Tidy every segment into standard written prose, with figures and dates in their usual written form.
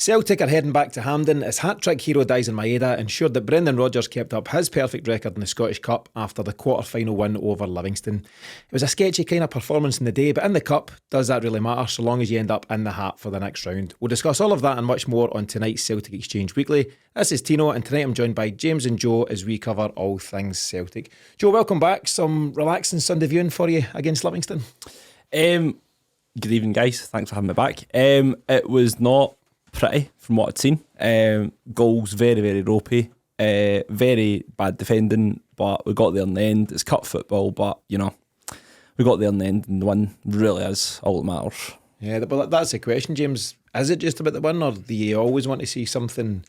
Celtic are heading back to Hampden as hat-trick hero Daizen Maeda ensured that Brendan Rodgers kept up his perfect record in the Scottish Cup after the quarter-final win over Livingston. It was a sketchy kind of performance in the day, but in the Cup, does that really matter so long as you end up in the hat for the next round? We'll discuss all of that and much more on tonight's Celtic Exchange Weekly. This is Tino, and tonight I'm joined by James and Joe as we cover all things Celtic. Joe, welcome back. Some relaxing Sunday viewing for you against Livingston. Good evening, guys. Thanks for having me back. It was not pretty from what I'd seen. Goals very, very ropey, very bad defending, but we got there in the end. It's cup football, but we got there in the end, and the win really is all that matters. Yeah, but that's the question, James. Is it just about the win, or do you always want to see something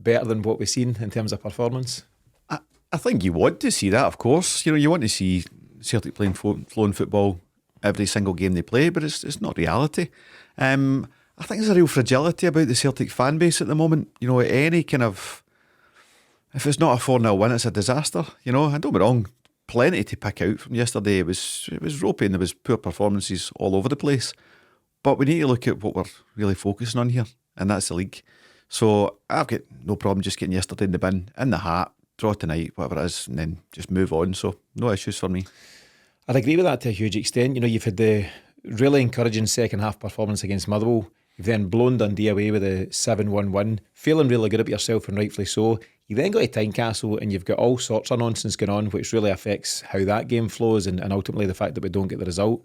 better than what we've seen in terms of performance? I think you want to see that, of course. You want to see Celtic playing flowing football every single game they play, but it's not reality. I think there's a real fragility about the Celtic fan base at the moment. Any kind of, if it's not a 4-0 win, it's a disaster. And don't get me wrong, plenty to pick out from yesterday. It was ropey and there was poor performances all over the place. But we need to look at what we're really focusing on here, and that's the league. So I've got no problem just getting yesterday in the bin, in the hat, draw tonight, whatever it is, and then just move on. So no issues for me. I'd agree with that to a huge extent. You've had the really encouraging second half performance against Motherwell. You've then blown Dundee away with a 7-1 win, feeling really good about yourself, and rightfully so. You then go to Tynecastle and you've got all sorts of nonsense going on, which really affects how that game flows and ultimately the fact that we don't get the result.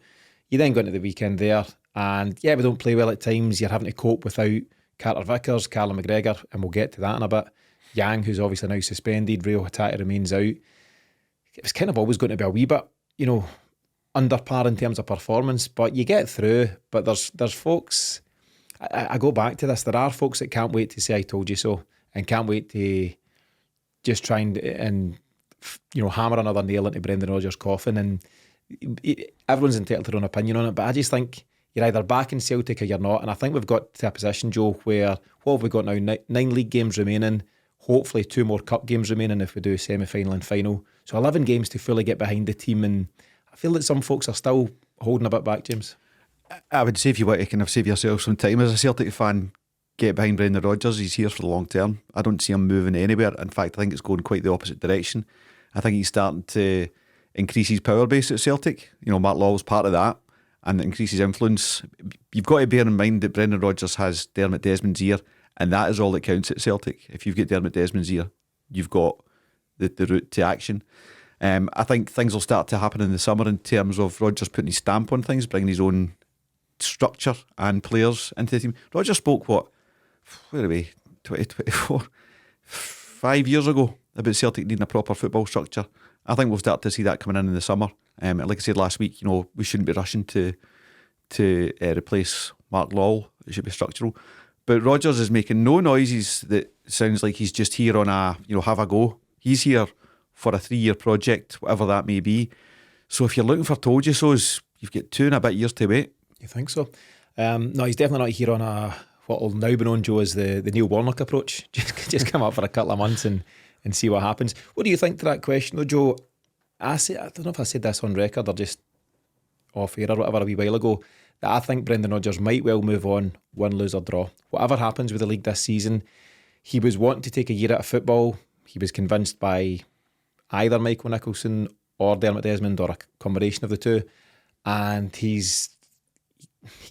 You then go into the weekend there and we don't play well at times. You're having to cope without Carter-Vickers, Callum, McGregor, and we'll get to that in a bit. Yang, who's obviously now suspended, Reo Hatate remains out. It was kind of always going to be a wee bit, under par in terms of performance, but you get through. But there's folks, I go back to this, there are folks that can't wait to say I told you so, and can't wait to just try and hammer another nail into Brendan Rodgers' coffin. And everyone's entitled to their own opinion on it, but I just think you're either backing Celtic or you're not. And I think we've got to a position, Joe, where what have we got now? 9 league games remaining, hopefully 2 more cup games remaining if we do semi-final and final. So 11 games to fully get behind the team, and I feel that some folks are still holding a bit back, James. I would say if you want to kind of save yourself some time as a Celtic fan, get behind Brendan Rodgers. He's here for the long term. I don't see him moving anywhere. In fact, I think it's going quite the opposite direction. I think he's starting to increase his power base at Celtic. Mark Lawwell's part of that, and increase his influence. You've got to bear in mind that Brendan Rodgers has Dermot Desmond's ear, and that is all that counts at Celtic. If you've got Dermot Desmond's ear, you've got the route to action. I think things will start to happen in the summer in terms of Rodgers putting his stamp on things, bringing his own structure and players into the team. Rodgers spoke, where are we, 2024, 5 years ago, about Celtic needing a proper football structure. I think we'll start to see that coming in the summer. Like I said last week, we shouldn't be rushing to replace Mark Lawwell. It should be structural. But Rodgers is making no noises that sounds like he's just here on a, have a go. He's here for a 3-year project, whatever that may be. So if you're looking for told you so's, you've got 2 and a bit years to wait. You think so? No, he's definitely not here on what will now be known, Joe, as the Neil Warnock approach. Just come up for a couple of months and see what happens. What do you think to that question, though, Joe? I don't know if I said this on record or just off air or whatever a wee while ago, that I think Brendan Rodgers might well move on, win, lose or draw. Whatever happens with the league this season, he was wanting to take a year out of football. He was convinced by either Michael Nicholson or Dermot Desmond or a combination of the two, and he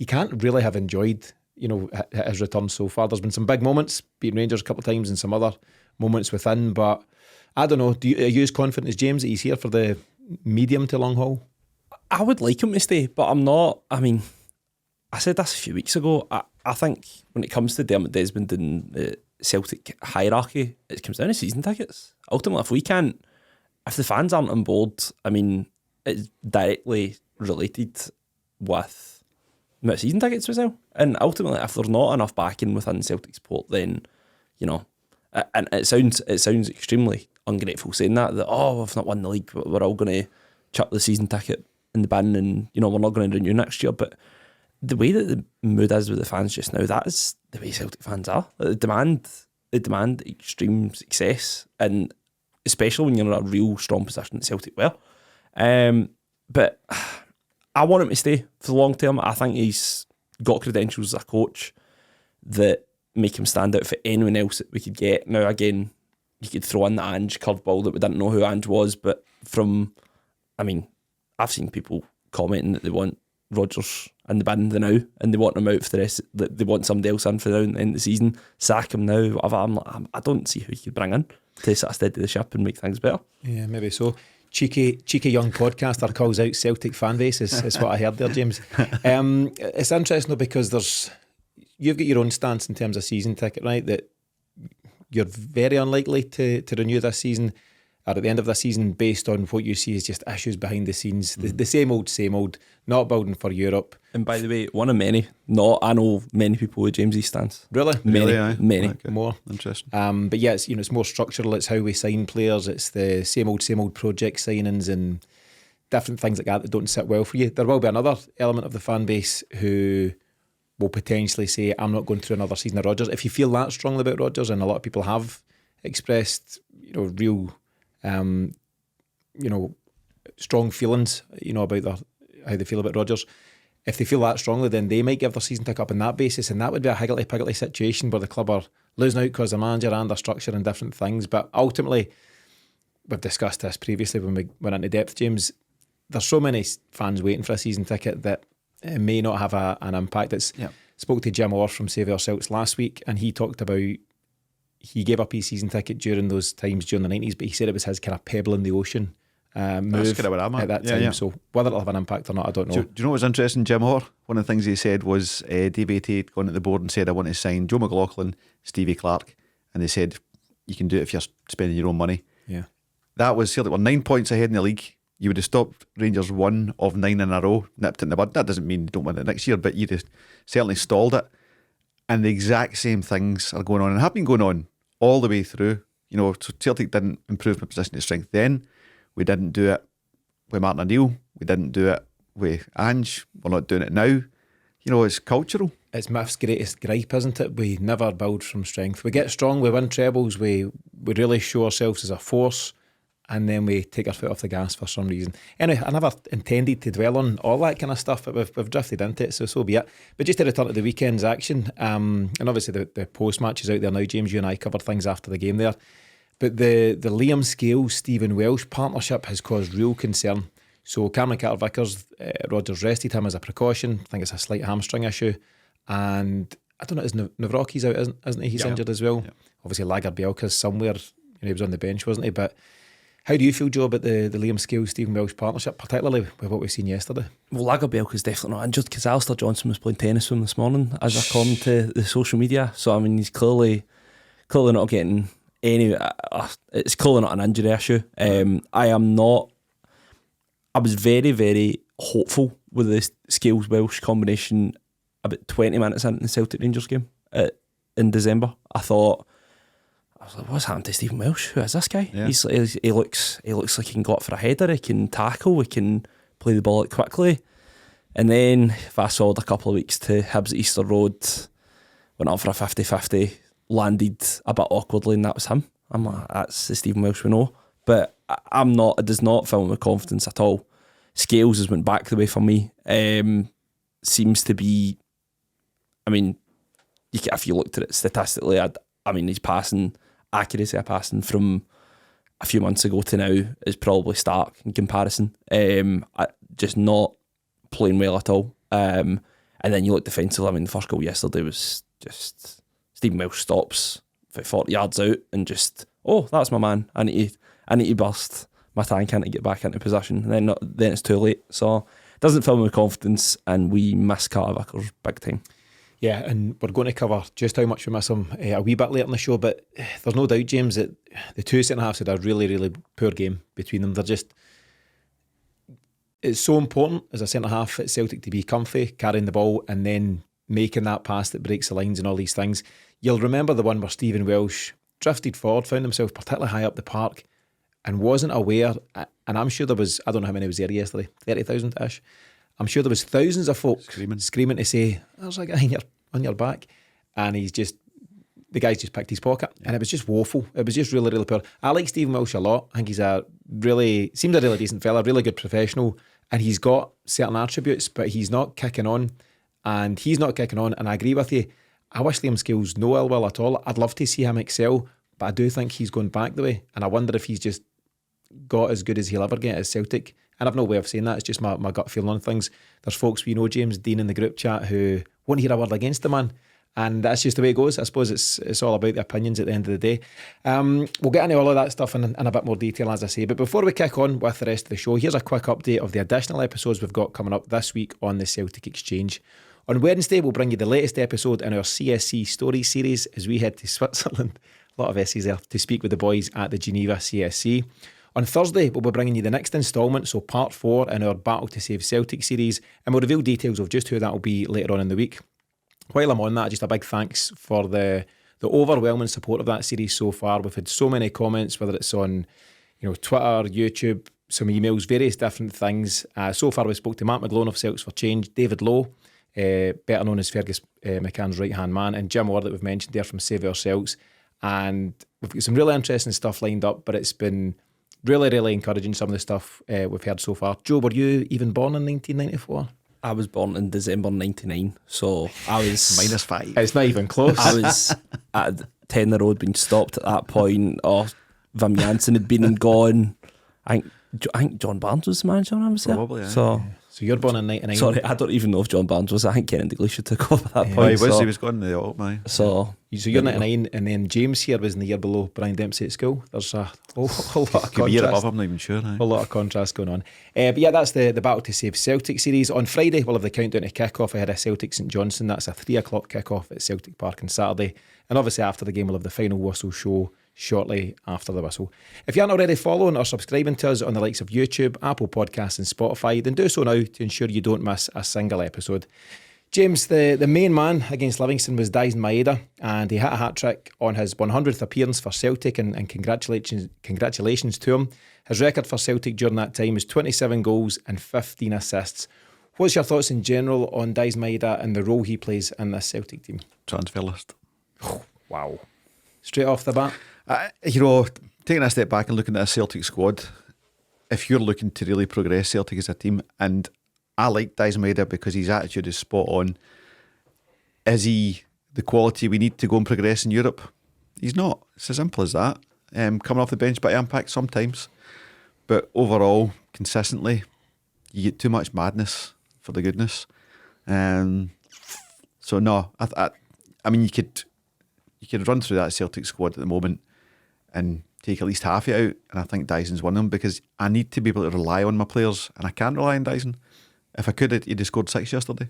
can't really have enjoyed his return so far. There's been some big moments, beating Rangers a couple of times, and some other moments within, but I don't know, are you as confident as James that he's here for the medium to long haul? I would like him to stay, but I'm not. I mean, I said this a few weeks ago. I think when it comes to Dermot Desmond and the Celtic hierarchy, it comes down to season tickets. Ultimately, if the fans aren't on board, I mean, it's directly related with the amount of season tickets we sell. And ultimately, if there's not enough backing within Celtic support, then, and it sounds extremely ungrateful saying that we've not won the league, we're all going to chuck the season ticket in the bin and, we're not going to renew next year. But the way that the mood is with the fans just now, that is the way Celtic fans are. They demand extreme success, and especially when you're in a real strong position at Celtic were. But I want him to stay for the long term. I think he's got credentials as a coach that make him stand out for anyone else that we could get. Now, again, you could throw in the Ange curveball that we didn't know who Ange was, but I've seen people commenting that they want Rodgers in the bin now, and they want him out for the rest. They want somebody else in for the end of the season. Sack him now. Whatever. I don't see who you could bring in to sort of steady the ship and make things better. Yeah, maybe so. Cheeky young podcaster calls out Celtic fan base is what I heard there, James. It's interesting though, because you've got your own stance in terms of season ticket, right? That you're very unlikely to renew this season or at the end of the season based on what you see as just issues behind the scenes. The same old, not building for Europe. And by the way, one of many. I know many people with James's stance. Really? Many. Okay. More. Interesting. But yeah, it's more structural. It's how we sign players. It's the same old project signings and different things like that don't sit well for you. There will be another element of the fan base who will potentially say, I'm not going through another season of Rodgers. If you feel that strongly about Rodgers, and a lot of people have expressed, real strong feelings, about how they feel about Rodgers. If they feel that strongly, then they might give their season ticket up on that basis, and that would be a higgledy-piggledy situation where the club are losing out because of manager and their structure and different things. But ultimately, we've discussed this previously when we went into depth, James, there's so many fans waiting for a season ticket that it may not have an impact. Spoke to Jim Orr from Save Ourselves last week, and he talked about he gave up his season ticket during those times during the 90s, but he said it was his kind of pebble in the ocean move kind of where I'm at that time. So whether it'll have an impact or not, I don't know. Do you know what's interesting, Jim Orr? One of the things he said was DBT had gone to the board and said, I want to sign Joe McLaughlin, Stevie Clark, and they said, you can do it if you're spending your own money. Yeah. That was Celtic were 9 points ahead in the league. You would have stopped Rangers 1 of 9 in a row, nipped it in the bud. That doesn't mean you don't win it next year, but you'd have certainly stalled it. And the exact same things are going on and have been going on all the way through. So Celtic didn't improve my position of strength then. We didn't do it with Martin O'Neill. We didn't do it with Ange. We're not doing it now. It's cultural. It's Miff's greatest gripe, isn't it? We never build from strength. We get strong, we win trebles, we really show ourselves as a force, and then we take our foot off the gas for some reason. Anyway, I never intended to dwell on all that kind of stuff, but we've drifted into it, so be it. But just to return to the weekend's action, and obviously the post-match is out there now, James, you and I covered things after the game there, but the Liam Scales-Stephen Welsh partnership has caused real concern. So Cameron Carter-Vickers, Rodgers rested him as a precaution. I think it's a slight hamstring issue, and I don't know, is Navrocki's out, isn't he? He's injured as well. Yeah. Obviously Lagerbielke's somewhere, he was on the bench, wasn't he? But how do you feel, Joe, about the Liam Scales-Stephen Welsh partnership, particularly with what we've seen yesterday? Well, Lagerbielke's definitely not injured because Alistair Johnson was playing tennis with him this morning, as according to the social media. So, he's clearly not getting any... it's clearly not an injury issue. I was very, very hopeful with the Scales-Welsh combination about 20 minutes into the Celtic Rangers game in December. I was like, what's happened to Stephen Welsh? Who is this guy? Yeah. He looks like he can go up for a header, he can tackle, he can play the ball out quickly. And then fast forward a couple of weeks to Hibs at Easter Road, went up for a 50-50, landed a bit awkwardly, and that was him. I'm like, that's the Stephen Welsh we know. But it does not fill me with confidence at all. Scales has went back the way for me. Seems to be, if you looked at it statistically, his passing accuracy of passing from a few months ago to now is probably stark in comparison. Just not playing well at all. And then you look defensively. The first goal yesterday was just Stephen Welsh stops 40 yards out and just, that's my man. I need to burst my tank in to get back into position. And then it's too late. So it doesn't fill me with confidence, and we miss Carter-Vickers big time. Yeah, and we're going to cover just how much we miss him a wee bit later in the show, but there's no doubt, James, that the two centre-halves had a really, really poor game between them. It's so important as a centre-half at Celtic to be comfy, carrying the ball, and then making that pass that breaks the lines and all these things. You'll remember the one where Stephen Welsh drifted forward, found himself particularly high up the park, and wasn't aware, and I'm sure there was, I don't know how many was there yesterday, 30,000-ish. I'm sure there was thousands of folk screaming to say, there's a guy on your back. And the guy's just picked his pocket. Yeah. And it was just woeful. It was just really, really poor. I like Stephen Welsh a lot. I think seems a really decent fella, really good professional. And he's got certain attributes, but he's not kicking on. And I agree with you. I wish Liam Scales no ill will at all. I'd love to see him excel, but I do think he's going back the way, and I wonder if he's just got as good as he'll ever get at Celtic. And I've no way of saying that, it's just my gut feeling on things. There's folks we know, James Dean in the group chat, who won't hear a word against the man, and that's just the way it goes. I suppose it's all about the opinions at the end of the day. We'll get into all of that stuff in a bit more detail, as I say, but before we kick on with the rest of the show, here's a quick update of the additional episodes we've got coming up this week on the Celtic Exchange. On Wednesday, we'll bring you the latest episode in our CSC Stories series as we head to Switzerland, a lot of S's there, to speak with the boys at the Geneva CSC. On Thursday, we'll be bringing you the next instalment, so part 4 in our Battle to Save Celtic series, and we'll reveal details of just who that will be later on in the week. While I'm on that, just a big thanks for the overwhelming support of that series so far. We've had so many comments, whether it's on Twitter, YouTube, some emails, various different things. So far, we spoke to Matt McGlone of Celts for Change, David Lowe, better known as Fergus McCann's right-hand man, and Jim Ward that we've mentioned there from Save Our Celts. And we've got some really interesting stuff lined up, but it's been really, really encouraging, some of the stuff we've heard so far. Joe, were you even born in 1994? I was born in December 99, so I was... -5. It's not even close. I was at 10 the road, being stopped at that point. Wim Jansen had been and gone. I think John Barnes was the manager when I was there. Probably, yeah. So you're born in 99. Sorry, I don't even know if John Barnes was. I think Kennedy Dalglish took over at that Oh, point. he was going to the autumn, aye. So you're 99, and then James here was in the year below Brian Dempsey at school. There's a whole lot of Could be a year contrast. above, I'm not even sure. Aye. A lot of contrast going on. But yeah, that's the Battle to Save Celtic series. On Friday, we'll have the countdown to kick-off ahead of Celtic St Johnstone. That's a 3 o'clock kick-off at Celtic Park on Saturday. And obviously after the game, we'll have the final whistle show shortly after the whistle. If you aren't already following or subscribing to us on the likes of YouTube, Apple Podcasts and Spotify, then do so now to ensure you don't miss a single episode. James, the main man against Livingston was Daizen Maeda, and he hit a hat-trick on his 100th appearance for Celtic, and congratulations to him. His record for Celtic during that time is 27 goals and 15 assists. What's your thoughts in general on Daizen Maeda and the role he plays in this Celtic team? Transfer list. Wow. Straight off the bat? Taking a step back and looking at a Celtic squad, if you're looking to really progress Celtic as a team, and I like Daizen Maeda because his attitude is spot on. Is he the quality we need to go and progress in Europe? He's not. It's as simple as that. Coming off the bench, bit of impact sometimes, but overall, consistently, you get too much madness for the goodness. So no, I mean, you could run through that Celtic squad at the moment and take at least half it out, and I think Daizen's one of them, because I need to be able to rely on my players, and I can't rely on Daizen. If I could, he'd have scored 6 yesterday.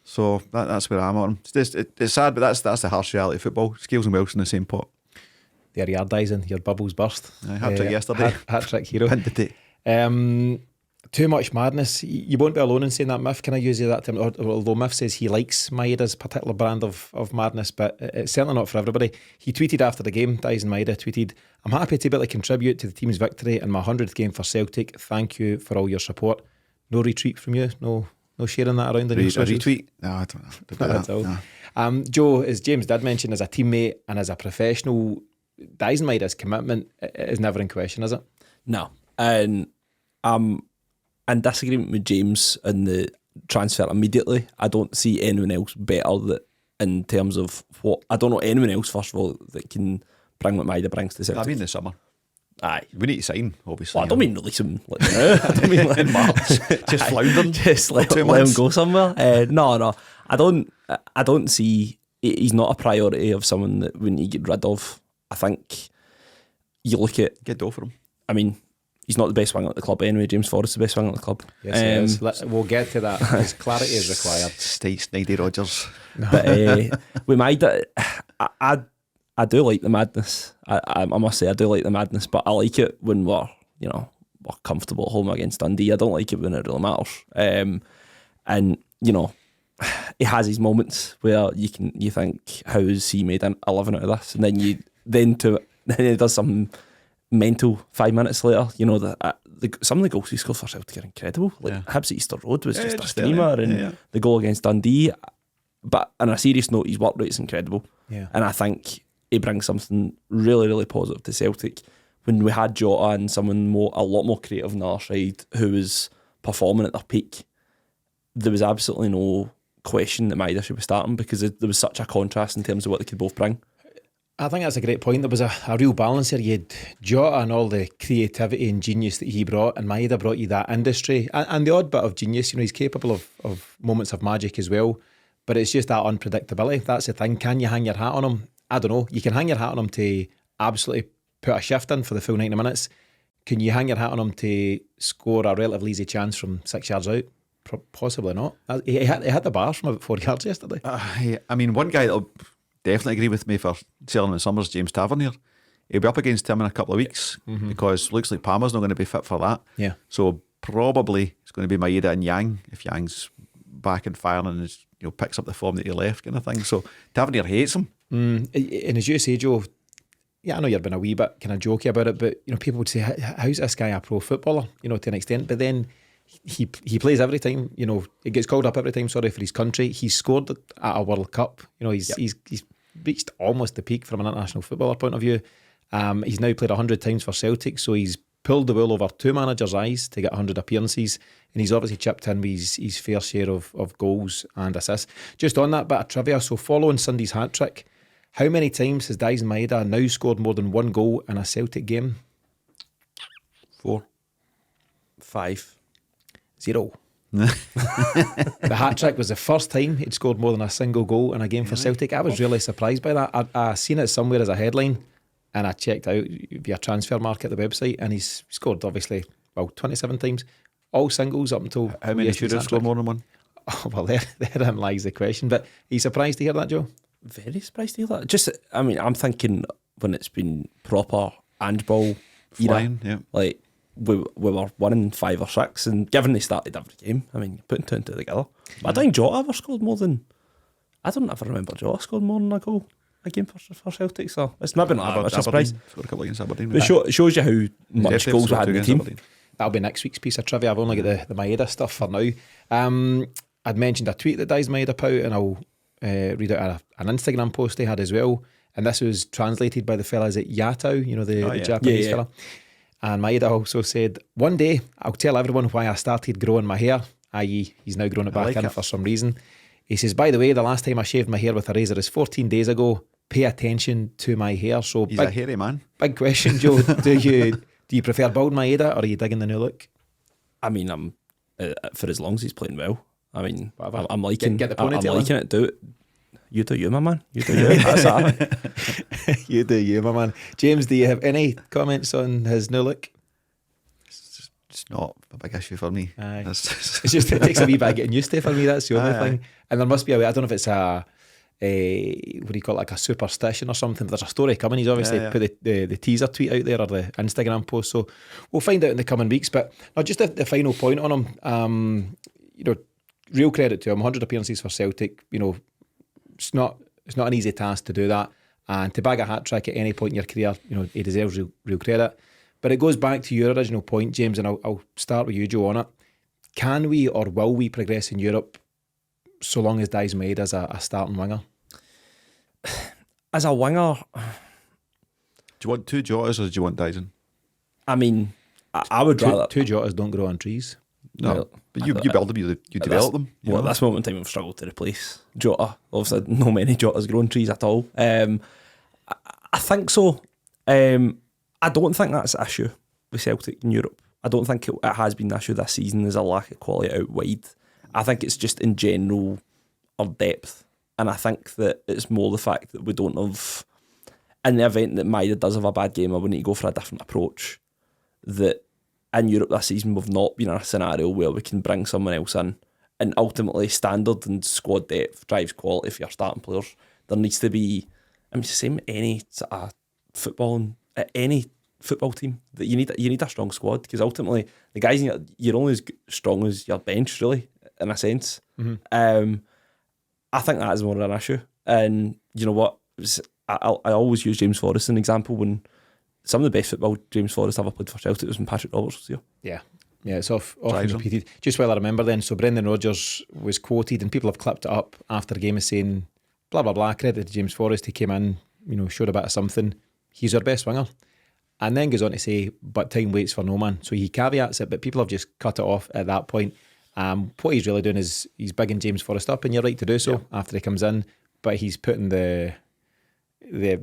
So that's where I'm on. It's sad, but that's the harsh reality of football. Scales and Wilson in the same pot. There you are, Daizen. Your bubbles burst. Hat-trick yesterday. Hat-trick hero. Pinned the day. Too much madness. You won't be alone in saying that. Miff, can I use that term? Although Miff says he likes Maeda's particular brand of madness, but it's certainly not for everybody. He tweeted after the game, Daizen Maeda tweeted, "I'm happy to be able to contribute to the team's victory in my 100th game for Celtic. Thank you for all your support." No retweet from you? No sharing that around in your socials? Retweet? No, I don't know. Not at all. No. Joe, as James did mention, as a teammate and as a professional, Daizen Maeda's commitment is never in question, is it? no, and I'm in disagreement with James in the transfer immediately. I don't see anyone else better that in terms of what I don't know anyone else first of all that can bring what Maeda brings to Celtic. I mean, the summer. Aye. We need to sign, obviously. Well, I don't mean release him like now. I don't mean like in March. Just floundering. Just let 2 him months. go somewhere. No. I don't see. He's not a priority of someone that we need to get rid of. I think you look at. Get dough for him. I mean, he's not the best winger at the club anyway. James Forrest's the best winger at the club. Yes, he is. We'll get to that because clarity is required. Stay Snidey Rodgers. But with Maeda, I do like the madness. I must say I do like the madness, but I like it when we're comfortable at home against Dundee. I don't like it when it really matters. And he has his moments where you think, how has he made a living out of this? And then he does something mental 5 minutes later. Some of the goals he scored for Celtic are incredible. Like Hibs at Easter Road was just a screamer, and the goal against Dundee. But on a serious note, his work rate is incredible. Yeah. And I think he brings something really, really positive to Celtic. When we had Jota and someone a lot more creative on the other side who was performing at their peak, there was absolutely no question that Maeda should be starting, because there was such a contrast in terms of what they could both bring. I think that's a great point. There was a real balance here. You had Jota and all the creativity and genius that he brought, and Maeda brought you that industry and the odd bit of genius. You know, he's capable of moments of magic as well, but it's just that unpredictability. That's the thing. Can you hang your hat on him? I don't know. You can hang your hat on him to absolutely put a shift in for the full 90 minutes. Can you hang your hat on him to score a relatively easy chance from 6 yards out? Possibly not. He had the bars from about 4 yards yesterday. I mean, one guy that'll definitely agree with me for selling in summers, James Tavernier. He'll be up against him in a couple of weeks because it looks like Palmer's not going to be fit for that. Yeah. So probably it's going to be Maeda and Yang if Yang's back and firing and is, picks up the form that he left, kind of thing. So Tavernier hates him. And as you say, Joe, yeah, I know you've been a wee bit kind of jokey about it, but people would say, how's this guy a pro footballer? To an extent, but then he plays every time. He gets called up every time. For his country. He's scored at a World Cup. He's reached almost the peak from an international footballer point of view. He's now played 100 times for Celtic, so he's pulled the wool over two managers' eyes to get 100 appearances, and he's obviously chipped in with his fair share of goals and assists. Just on that bit of trivia, so following Sunday's hat-trick, how many times has Daizen Maeda now scored more than one goal in a Celtic game? 4. 5. 0. The hat-trick was the first time he'd scored more than a single goal in a game for Celtic. I was really surprised by that. I seen it somewhere as a headline, and I checked out via Transfer Market, the website, and he's scored obviously 27 times, all singles up until. How many should have scored more than one? Oh, well, therein lies the question. But are you surprised to hear that, Joe? Very surprised to hear that. I'm thinking when it's been proper handball flying, era, like we were winning 5 or 6, and given they started every game, putting 2 and 2 together. But I don't think Jota ever scored more than. I don't ever remember Jota scored more than a goal a game for Celtic, so it's maybe not that much a surprise. Scored a couple against Aberdeen. It shows you how much goals we had in the team. Aberdeen. That'll be next week's piece of trivia. I've only got the Maeda stuff for now. I'd mentioned a tweet that Daizen Maeda put out, and I'll read out an Instagram post they had as well. And this was translated by the fellas at Yatao, the Japanese fella. And Maeda also said, "One day I'll tell everyone why I started growing my hair," i.e. he's now grown it back in for some reason. He says, "By the way, the last time I shaved my hair with a razor is 14 days ago. Pay attention to my hair." So he's a hairy man. Big question, Joe. Do you prefer bald Maeda, or are you digging the new look? I'm for as long as he's playing well. Whatever. I'm liking. Get the I'm ponytail liking it. Do it. You do you, my man. You do you. That's that. You do you, my man. James, do you have any comments on his new look? It's not a big issue for me. It's just it takes a wee bit of getting used to for me. That's the only thing. And there must be a way. I don't know if it's a what do you call it, like a superstition or something. But there's a story coming. He's obviously put the teaser tweet out there, or the Instagram post. So we'll find out in the coming weeks. But no, just the final point on him. Real credit to him. 100 appearances for Celtic. It's not an easy task to do that, and to bag a hat trick at any point in your career, he deserves real credit. But it goes back to your original point, James, and I'll start with you, Joe, on it. Can we or will we progress in Europe so long as Daizen Maeda as a starting winger? As a winger, do you want 2 Jotas or do you want Daizen? I would rather. 2 Jotas don't grow on trees. No, but you build them, you develop them. At this moment in time, we've struggled to replace Jota. Obviously, no many Jotas growing trees at all. I think so. I don't think that's an issue with Celtic in Europe. I don't think it has been an issue this season. There's a lack of quality out wide. I think it's just in general our depth, and I think that it's more the fact that we don't have, in the event that Maeda does have a bad game, I would need to go for a different approach. That in Europe this season we've not been in a scenario where we can bring someone else in, and ultimately standard and squad depth drives quality for your starting players. There needs to be, it's the same any sort of any football team, that you need a strong squad, because ultimately the guys you're only as strong as your bench, really, in a sense. I think that is more of an issue. And you know what, I always use James Forrest as an example. When some of the best football James Forrest ever played for Celtic was when Patrick Roberts was here. Yeah, it's often repeated. Just while I remember then, so Brendan Rodgers was quoted, and people have clipped it up after the game as saying, blah, blah, blah, credit to James Forrest, he came in, showed a bit of something, he's our best winger. And then goes on to say, but time waits for no man. So he caveats it, but people have just cut it off at that point. What he's really doing is he's bigging James Forrest up, and you're right to do so after he comes in, but he's putting the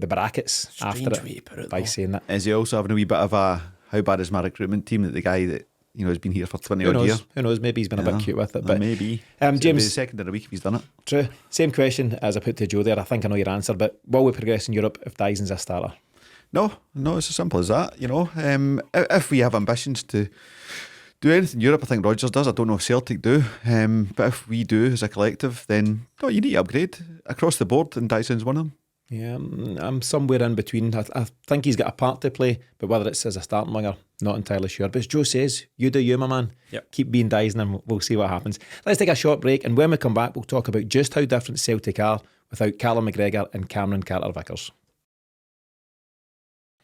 brackets after it by saying that. Is he also having a wee bit of a, how bad is my recruitment team, that the guy that has been here for 20 odd years? Who knows? Maybe he's been a bit cute with it, but maybe. James, it'll be the second in a week if he's done it. True. Same question as I put to Joe there. I think I know your answer, but will we progress in Europe if Daizen's a starter? No, it's as simple as that. If we have ambitions to do anything in Europe, I think Rodgers does. I don't know if Celtic do, but if we do as a collective, then no, you need to upgrade across the board, and Daizen's one of them. Yeah, I'm somewhere in between. I think he's got a part to play, but whether it's as a starting winger, not entirely sure. But as Joe says, you do you, my man. Yep. Keep being Daizen and we'll see what happens. Let's take a short break, and when we come back, we'll talk about just how different Celtic are without Callum McGregor and Cameron Carter-Vickers.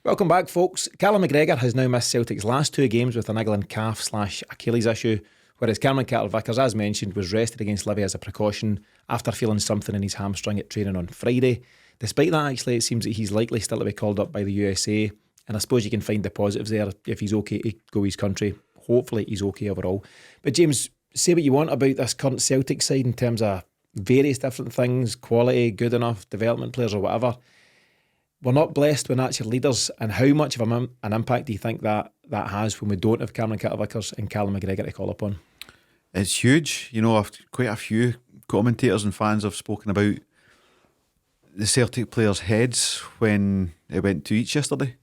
Welcome back, folks. Callum McGregor has now missed Celtic's last 2 games with a niggling calf/Achilles issue, whereas Cameron Carter-Vickers, as mentioned, was rested against Livy as a precaution after feeling something in his hamstring at training on Friday. Despite that, actually, it seems that he's likely still to be called up by the USA, and I suppose you can find the positives there if he's okay to go his country. Hopefully he's okay overall. But James, say what you want about this current Celtic side in terms of various different things, quality, good enough, development players or whatever. We're not blessed when that's your leaders, and how much of an impact do you think that has when we don't have Cameron Carter-Vickers and Callum McGregor to call upon? It's huge. Quite a few commentators and fans have spoken about the Celtic players' heads when it went to each yesterday,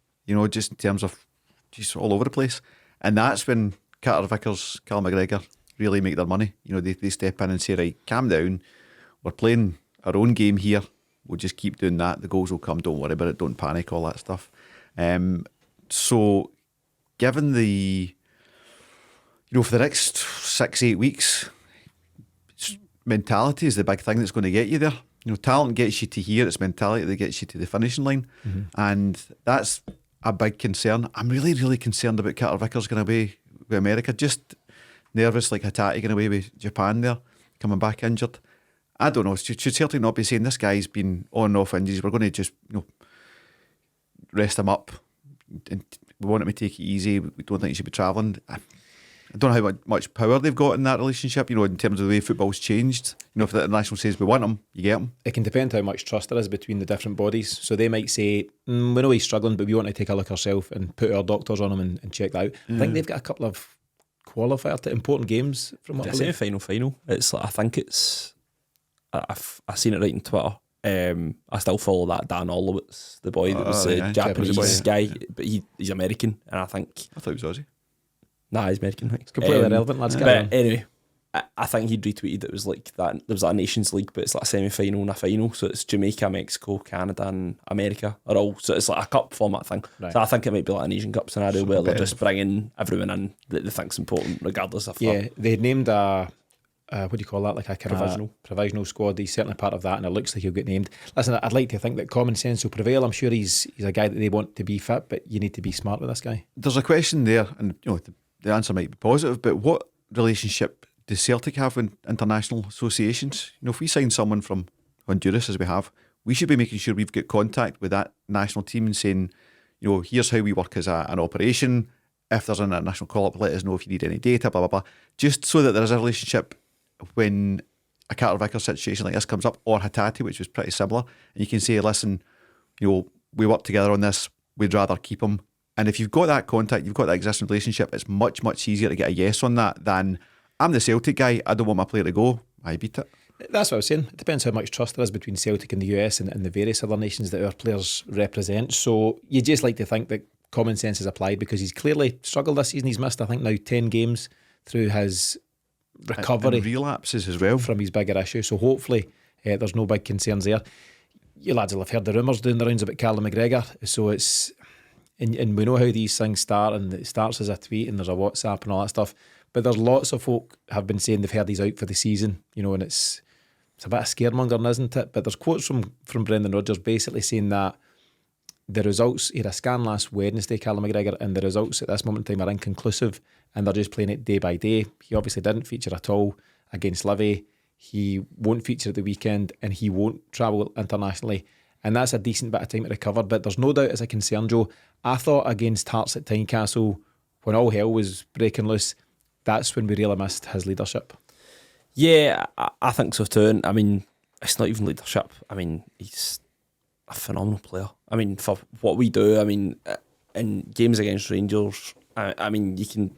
just in terms of just all over the place. And that's when Carter-Vickers, Callum McGregor really make their money. They step in and say, right, calm down, we're playing our own game here, we'll just keep doing that, the goals will come, don't worry about it, don't panic, all that stuff. So given the, for the next 6-8 weeks, mentality is the big thing that's going to get you there. Talent gets you to here, it's mentality that gets you to the finishing line. And that's a big concern. I'm really, really concerned about Carter-Vickers going away with America. Just nervous, like Hatate going away with Japan there, coming back injured. I don't know, should Celtic not be saying this guy's been on and off injuries, we're going to just rest him up, and we want him to take it easy, we don't think he should be travelling. I don't know how much power they've got in that relationship, in terms of the way football's changed. If the international says we want him, you get him. It can depend how much trust there is between the different bodies. So they might say, we know he's struggling, but we want to take a look ourselves and put our doctors on him and check that out. I think they've got a couple of qualifier to important games from what I believe. Final. It's like, I think it's, I've seen it right on Twitter. I still follow that Dan Olowitz, the boy that was a Japanese guy, but he's American, and I thought he was Aussie. Nah, he's American. It's completely irrelevant, lads. But anyway, I think he retweeted it was like that. There was that Nations League, but it's like a semi-final and a final. So it's Jamaica, Mexico, Canada, and America are all. So it's like a cup format thing. Right. So I think it might be like an Asian Cup scenario where they're just bringing everyone in that they think's important, regardless of. Yeah, they had named a what do you call that? Like a kind of provisional squad. He's certainly part of that, and it looks like he'll get named. Listen, I'd like to think that common sense will prevail. I'm sure he's a guy that they want to be fit, but you need to be smart with this guy. There's a question there, and the answer might be positive, but what relationship does Celtic have with international associations? If we sign someone from Honduras, as we have, we should be making sure we've got contact with that national team and saying, here's how we work as an operation. If there's an international call-up, let us know if you need any data, blah, blah, blah. Just so that there is a relationship when a Carter-Vickers situation like this comes up, or Hatate, which was pretty similar, and you can say, listen, we work together on this, we'd rather keep him. And if you've got that contact, you've got that existing relationship, it's much, much easier to get a yes on that than, I'm the Celtic guy, I don't want my player to go, I beat it. That's what I was saying. It depends how much trust there is between Celtic and the US and the various other nations that our players represent. So you just like to think that common sense is applied, because he's clearly struggled this season. He's missed, I think, now 10 games through his recovery. And relapses as well. From his bigger issue. So hopefully there's no big concerns there. You lads will have heard the rumours doing the rounds about Callum McGregor. So it's... And we know how these things start, and it starts as a tweet and there's a WhatsApp and all that stuff. But there's lots of folk have been saying they've heard he's out for the season, and it's a bit of scaremongering, isn't it? But there's quotes from Brendan Rodgers basically saying that the results, he had a scan last Wednesday, Callum McGregor, and the results at this moment in time are inconclusive, and they're just playing it day by day. He obviously didn't feature at all against Livy. He won't feature at the weekend, and he won't travel internationally. And that's a decent bit of time to recover. But there's no doubt it's a concern, Joe. I thought against Hearts at Tynecastle, when all hell was breaking loose, that's when we really missed his leadership. Yeah, I think so too. And I mean, it's not even leadership. I mean, he's a phenomenal player. I mean, for what we do, I mean, in games against Rangers, I mean, you can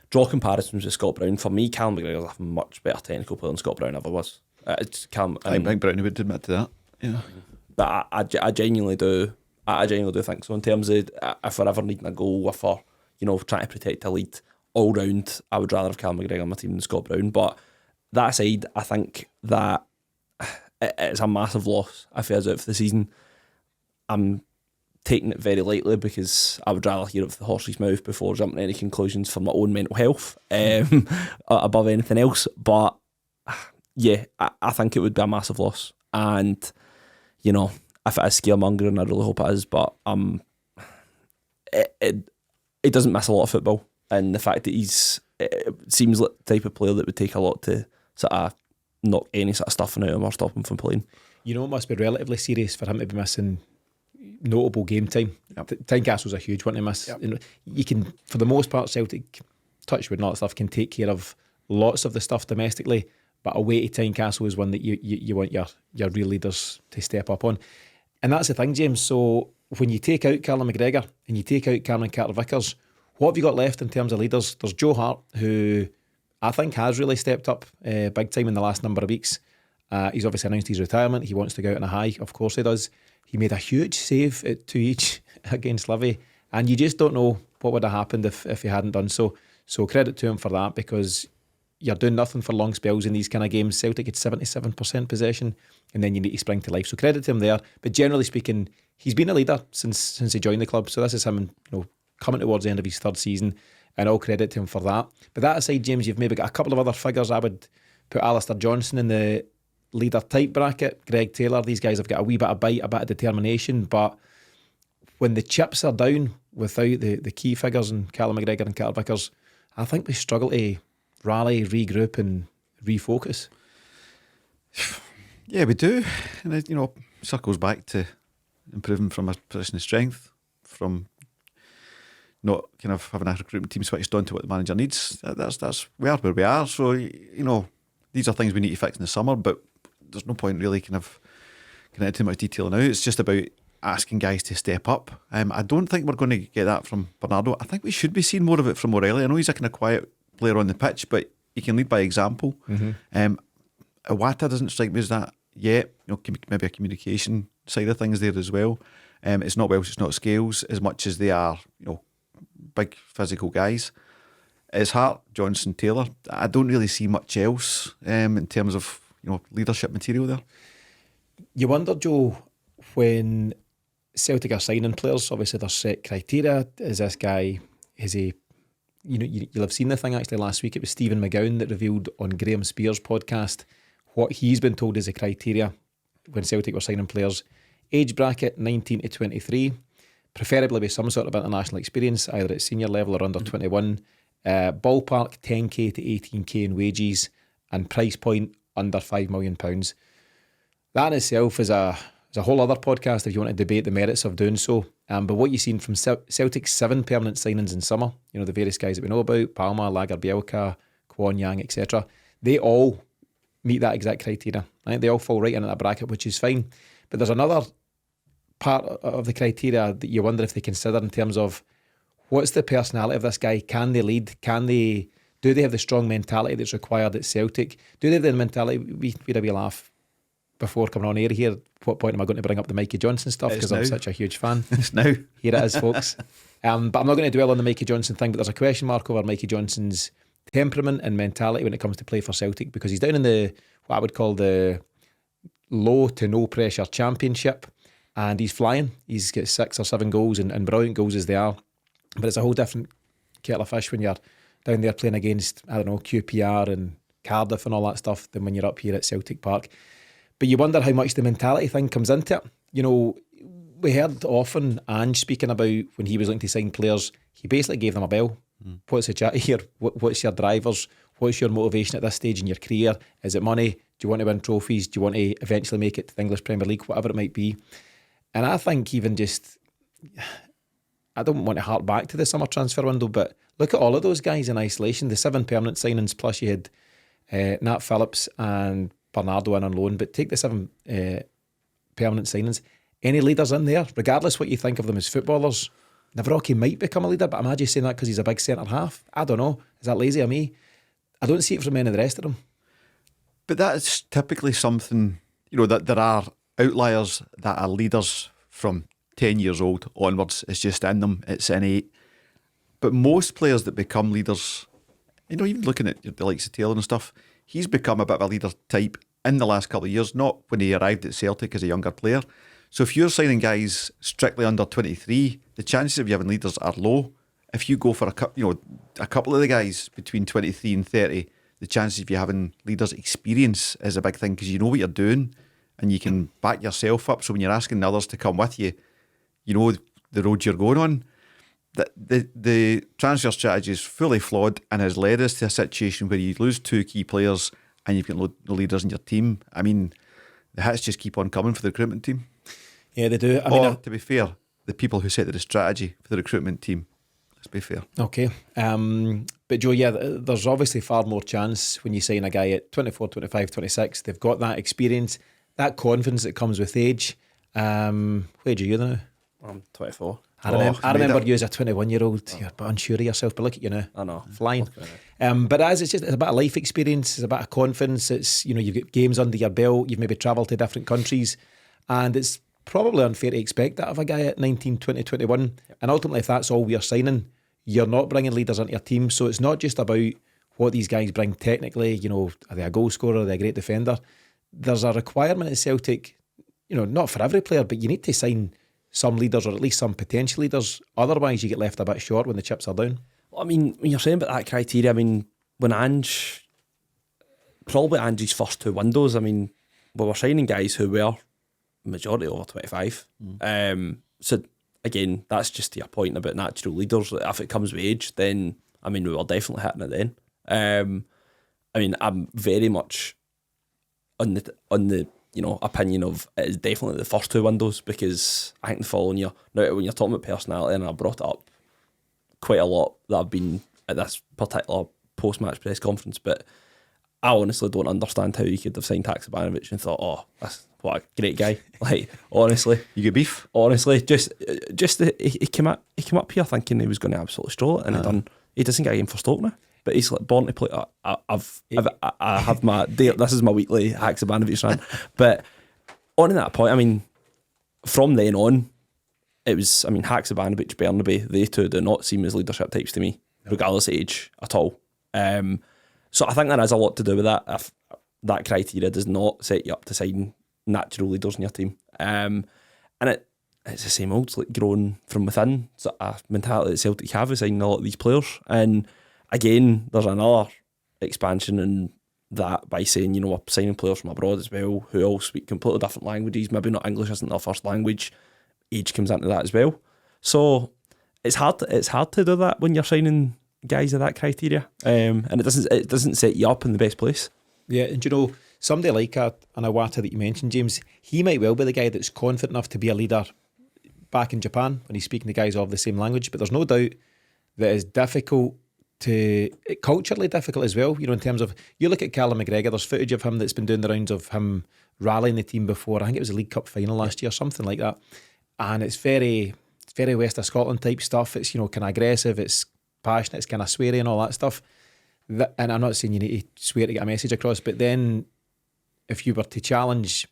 draw comparisons with Scott Brown. For me, Callum McGregor's a much better technical player than Scott Brown ever was. It's Callum. I think Brownie would admit to that. Yeah, but I genuinely do. I genuinely do think so. In terms of if we're ever needing a goal, if we're trying to protect a lead all round, I would rather have Callum McGregor on my team than Scott Brown. But that aside, I think that it's a massive loss if he is out for the season. I'm taking it very lightly because I would rather hear it from the horse's mouth before jumping to any conclusions for my own mental health above anything else. But yeah, I think it would be a massive loss. And, if it is scaremongering, I really hope it is. But it doesn't miss a lot of football. And the fact that it seems like the type of player that would take a lot to sort of knock any sort of stuff out of him or stop him from playing. It must be relatively serious for him to be missing notable game time. Yep. Tynecastle's a huge one to miss. Yep. You can, for the most part, Celtic, touchwood and all that stuff, can take care of lots of the stuff domestically, but away to Tynecastle is one that you want your real leaders to step up on. And that's the thing, James. So when you take out Callum McGregor and you take out Cameron Carter-Vickers, what have you got left in terms of leaders? There's Joe Hart, who I think has really stepped up big time in the last number of weeks. He's obviously announced his retirement. He wants to go out on a high. Of course he does. He made a huge save at 2-each against Livy, and you just don't know what would have happened if he hadn't done so. So credit to him for that, because you're doing nothing for long spells in these kind of games. Celtic had 77% possession, and then you need to spring to life. So credit to him there. But generally speaking, he's been a leader since he joined the club. So this is him, coming towards the end of his third season, and all credit to him for that. But that aside, James, you've maybe got a couple of other figures. I would put Alistair Johnson in the leader type bracket. Greg Taylor, these guys have got a wee bit of bite, a bit of determination, but when the chips are down without the key figures in Callum McGregor and Carter-Vickers, I think we struggle to rally, regroup and refocus. Yeah, we do. And it, circles back to improving from a position of strength, from not kind of having a recruitment team switched on to what the manager needs. That's we are where we are. So, these are things we need to fix in the summer, but there's no point really kind of getting into too much detail now. It's just about asking guys to step up. I don't think we're going to get that from Bernardo. I think we should be seeing more of it from O'Reilly. I know he's a kind of quiet player on the pitch, but he can lead by example. Iwata doesn't strike me as that yet. Maybe a communication side of things there as well. It's not Welsh, it's not Scales, as much as they are, big physical guys. It's Hart, Johnson, Taylor. I don't really see much else in terms of leadership material there. You wonder, Joe, when Celtic are signing players, obviously there's set criteria. Is this guy, you'll have seen the thing actually last week. It was Stephen McGowan that revealed on Graham Spears' podcast what he's been told is the criteria when Celtic were signing players. Age bracket 19 to 23, preferably with some sort of international experience, either at senior level or under 21. Ballpark 10k to 18k in wages, and price point under £5 million. That in itself is a whole other podcast if you want to debate the merits of doing so. But what you've seen from Celtic's 7 permanent signings in summer, the various guys that we know about, Palma, Lager, Bielka, Kwon, Yang, etc., they all meet that exact criteria. Right? They all fall right into that bracket, which is fine. But there's another part of the criteria that you wonder if they consider in terms of what's the personality of this guy? Can they lead? Do they have the strong mentality that's required at Celtic? Do they have the mentality? We had a wee laugh before coming on air here. At what point am I going to bring up the Mikey Johnson stuff? Because I'm such a huge fan. It's now. Here it is, folks. But I'm not going to dwell on the Mikey Johnson thing, but there's a question mark over Mikey Johnson's temperament and mentality when it comes to play for Celtic, because he's down in what I would call the low to no pressure championship, and he's flying. He's got 6 or 7 goals and brilliant goals as they are, but it's a whole different kettle of fish when you're down there playing against, QPR and Cardiff and all that stuff than when you're up here at Celtic Park. But you wonder how much the mentality thing comes into it. We heard often Ange speaking about when he was looking to sign players, he basically gave them a bell. What's the chat here? What's your drivers? What's your motivation at this stage in your career? Is it money? Do you want to win trophies? Do you want to eventually make it to the English Premier League? Whatever it might be. And I think even just, I don't want to hark back to the summer transfer window, but look at all of those guys in isolation. The 7 permanent signings, plus you had Nat Phillips and Bernardo in on loan, but take the 7 permanent signings. Any leaders in there, regardless what you think of them as footballers? Navarocki might become a leader, but am I just saying that because he's a big centre half? I don't know. Is that lazy of me? I don't see it from any of the rest of them. But that's typically something, that there are outliers that are leaders from 10 years old onwards. It's just in them. It's innate. But most players that become leaders, even looking at the likes of Taylor and stuff, he's become a bit of a leader type in the last couple of years, not when he arrived at Celtic as a younger player. So if you're signing guys strictly under 23, the chances of you having leaders are low. If you go for a couple of the guys between 23 and 30, the chances of you having leaders experience is a big thing because you know what you're doing and you can back yourself up. So when you're asking the others to come with you, you know the road you're going on. The transfer strategy is fully flawed and has led us to a situation where you lose 2 key players and you've got no leaders in your team. I mean, the hits just keep on coming for the recruitment team. Yeah, they do. To be fair, the people who set the strategy for the recruitment team, let's be fair. Okay. But Joe, there's obviously far more chance when you sign a guy at 24, 25, 26. They've got that experience, that confidence that comes with age. What age are you now? I'm 24. I remember you as a 21-year-old. You're a bit unsure of yourself, but look at you now. I know. Flying. But it's a bit of life experience, it's a bit of confidence. It's, you've got games under your belt, you've maybe travelled to different countries, and it's probably unfair to expect that of a guy at 19, 20, 21. Yep. And ultimately, if that's all we are signing, you're not bringing leaders into your team. So it's not just about what these guys bring technically. Are they a goal scorer? Are they a great defender? There's a requirement at Celtic, not for every player, but you need to sign some leaders or at least some potential leaders. Otherwise, you get left a bit short when the chips are down. Well, I mean, when you're saying about that criteria, I mean, when probably Ange's first 2 windows, I mean, we were signing guys who were majority over 25. So again, that's just to your point about natural leaders. If it comes with age, then I mean, we were definitely hitting it then. I mean, I'm very much on the opinion of it is definitely the first 2 windows, because I think the following year, now when you're talking about personality, and I brought it up quite a lot that I've been at this particular post-match press conference, but I honestly don't understand how you could have signed Haksabanovic and thought, oh, what a great guy. Like, honestly. You get beef? Honestly, he came up here thinking he was going to absolutely stroll it, and he doesn't get a game for Stoke now. But he's like born to play. I have my this is my weekly Haksabanovic rant. But on that point, I mean, from then on, it was, I mean, Haksabanovic, Bernabe, they two do not seem as leadership types to me, regardless of age at all. So I think there is a lot to do with that. If that criteria does not set you up to sign natural leaders in your team, and it's the same old, it's like growing from within. So a mentality that Celtic have is signing a lot of these players, and again, there's another expansion in that by saying, we're signing players from abroad as well who all speak completely different languages. Maybe not English isn't their first language. Age comes into that as well. So it's hard to do that when you're signing guys of that criteria, and it doesn't set you up in the best place. Yeah, and somebody like an Iwata that you mentioned, James, he might well be the guy that's confident enough to be a leader back in Japan when he's speaking to guys of the same language. But there's no doubt that it's culturally difficult as well. In terms of, you look at Callum McGregor, there's footage of him that's been doing the rounds of him rallying the team before. I think it was a League Cup final last year, something like that. And it's very West of Scotland type stuff. It's kind of aggressive, it's passionate, it's kind of sweary and all that stuff. And I'm not saying you need to swear to get a message across, but then if you were to challenge,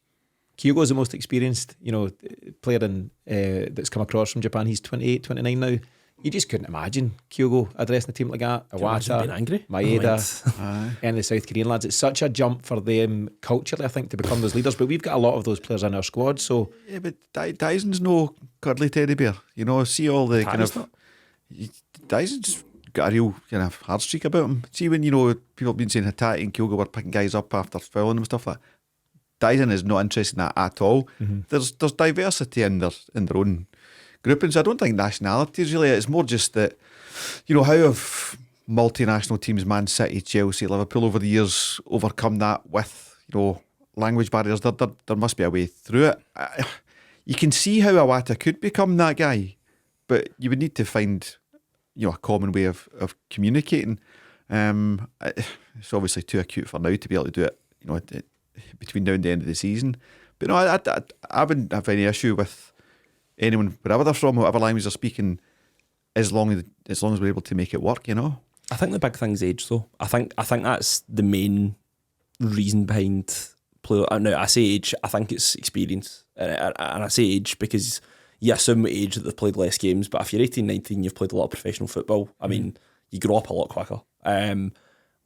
Kyogo's the most experienced, player that's come across from Japan. He's 28, 29 now. You just couldn't imagine Kyogo addressing the team like that. Iwata, Maeda, and the South Korean lads. It's such a jump for them culturally, I think, to become those leaders. But we've got a lot of those players in our squad. So yeah, but Daizen's no cuddly teddy bear. See all the Daizen's got a real kind of hard streak about him. See when people have been saying Hatate and Kyogo were picking guys up after fouling and stuff like that. Daizen is not interested in that at all. Mm-hmm. There's diversity in their own groupings. I don't think nationality is really it. It's more just that, how have multinational teams, Man City, Chelsea, Liverpool over the years overcome that with, language barriers? There must be a way through it. You can see how Iwata could become that guy, but you would need to find a common way of communicating. It's obviously too acute for now to be able to do it, between now and the end of the season. But no, I wouldn't have any issue with anyone, wherever they're from, whatever language they're speaking, as long as we're able to make it work, I think the big thing's age, though. I think that's the main reason behind player. Now, I say age, I think it's experience. And I say age because you assume with age that they've played less games, but if you're 18, 19, you've played a lot of professional football. I mean, you grow up a lot quicker.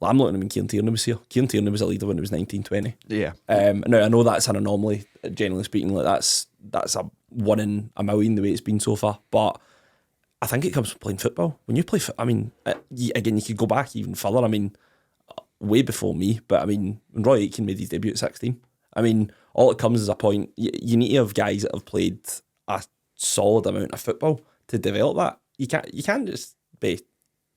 I'm looking at him when Kieran Tierney was here. Kieran Tierney was a leader when he was 19, 20. Yeah. Now, I know that's an anomaly, generally speaking. Like that's a 1 in a million the way it's been so far. But I think it comes from playing football. When you play, again, you could go back even further. I mean, way before me, but I mean, when Roy Aitken made his debut at 16, I mean, all it comes is a point. You need to have guys that have played a solid amount of football to develop that. You can't just be.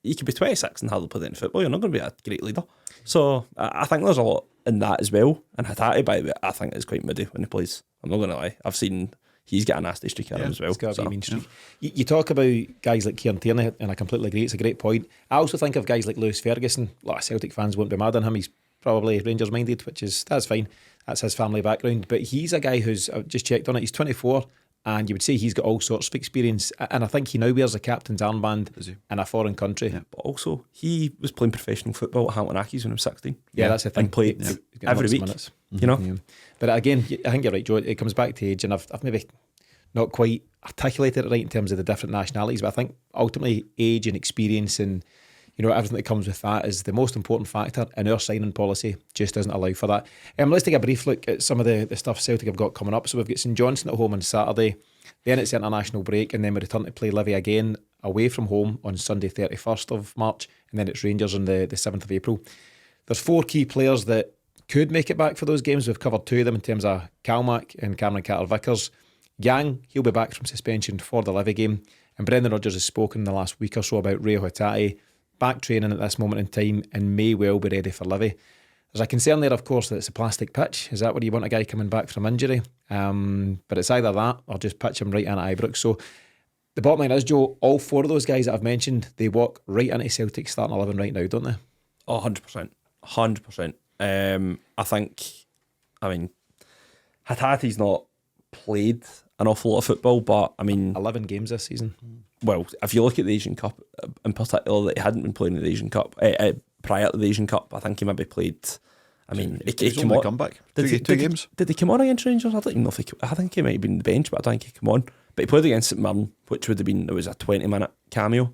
You could be 26 and hardly play any football. You're not going to be a great leader. So I think there's a lot in that as well. And Hatate, by the way, I think is quite moody when he plays. I'm not going to lie. I've seen he's got a nasty streak at him as well. He's got a mean streak. You talk about guys like Kieran Tierney, and I completely agree. It's a great point. I also think of guys like Lewis Ferguson. A lot of Celtic fans won't be mad on him. He's probably Rangers minded, that's fine. That's his family background. But he's a guy who's, I've just checked on it, he's 24. And you would say he's got all sorts of experience. And I think he now wears a captain's armband in a foreign country. Yeah, but also, he was playing professional football at Hampden Park when he was 16. Yeah, that's the thing. And played every week. Minutes. Yeah. But again, I think you're right, Joe. It comes back to age. And I've maybe not quite articulated it right in terms of the different nationalities. But I think ultimately age and experience and everything that comes with that is the most important factor, and our signing policy just doesn't allow for that. Let's take a brief look at some of the stuff Celtic have got coming up. So we've got St Johnstone at home on Saturday, then it's the international break, and then we return to play Livy again away from home on Sunday 31st of March, and then it's Rangers on the 7th of April. There's 4 key players that could make it back for those games. We've covered 2 of them in terms of Callum and Cameron Carter-Vickers. Yang, he'll be back from suspension for the Livy game, and Brendan Rodgers has spoken in the last week or so about Reo Hatate back training at this moment in time and may well be ready for Livy. There's a concern there, of course, that it's a plastic pitch. Is that where you want a guy coming back from injury? But it's either that or just pitch him right in at Ibrox. So the bottom line is, Joe, all 4 of those guys that I've mentioned, they walk right into Celtic starting 11 right now, don't they? Oh, 100%. 100%. I mean, Hatate's not played an awful lot of football, but I mean 11 games this season. Well, if you look at the Asian Cup in particular, that he hadn't been playing in the Asian Cup prior to the Asian Cup. I think he maybe played. I mean, he came on. Comeback. Two games. Did he come on against Rangers? I don't even know if I think he might have been on the bench, but I don't think he came on. But he played against St Mirren, which would have been, it was a 20-minute cameo.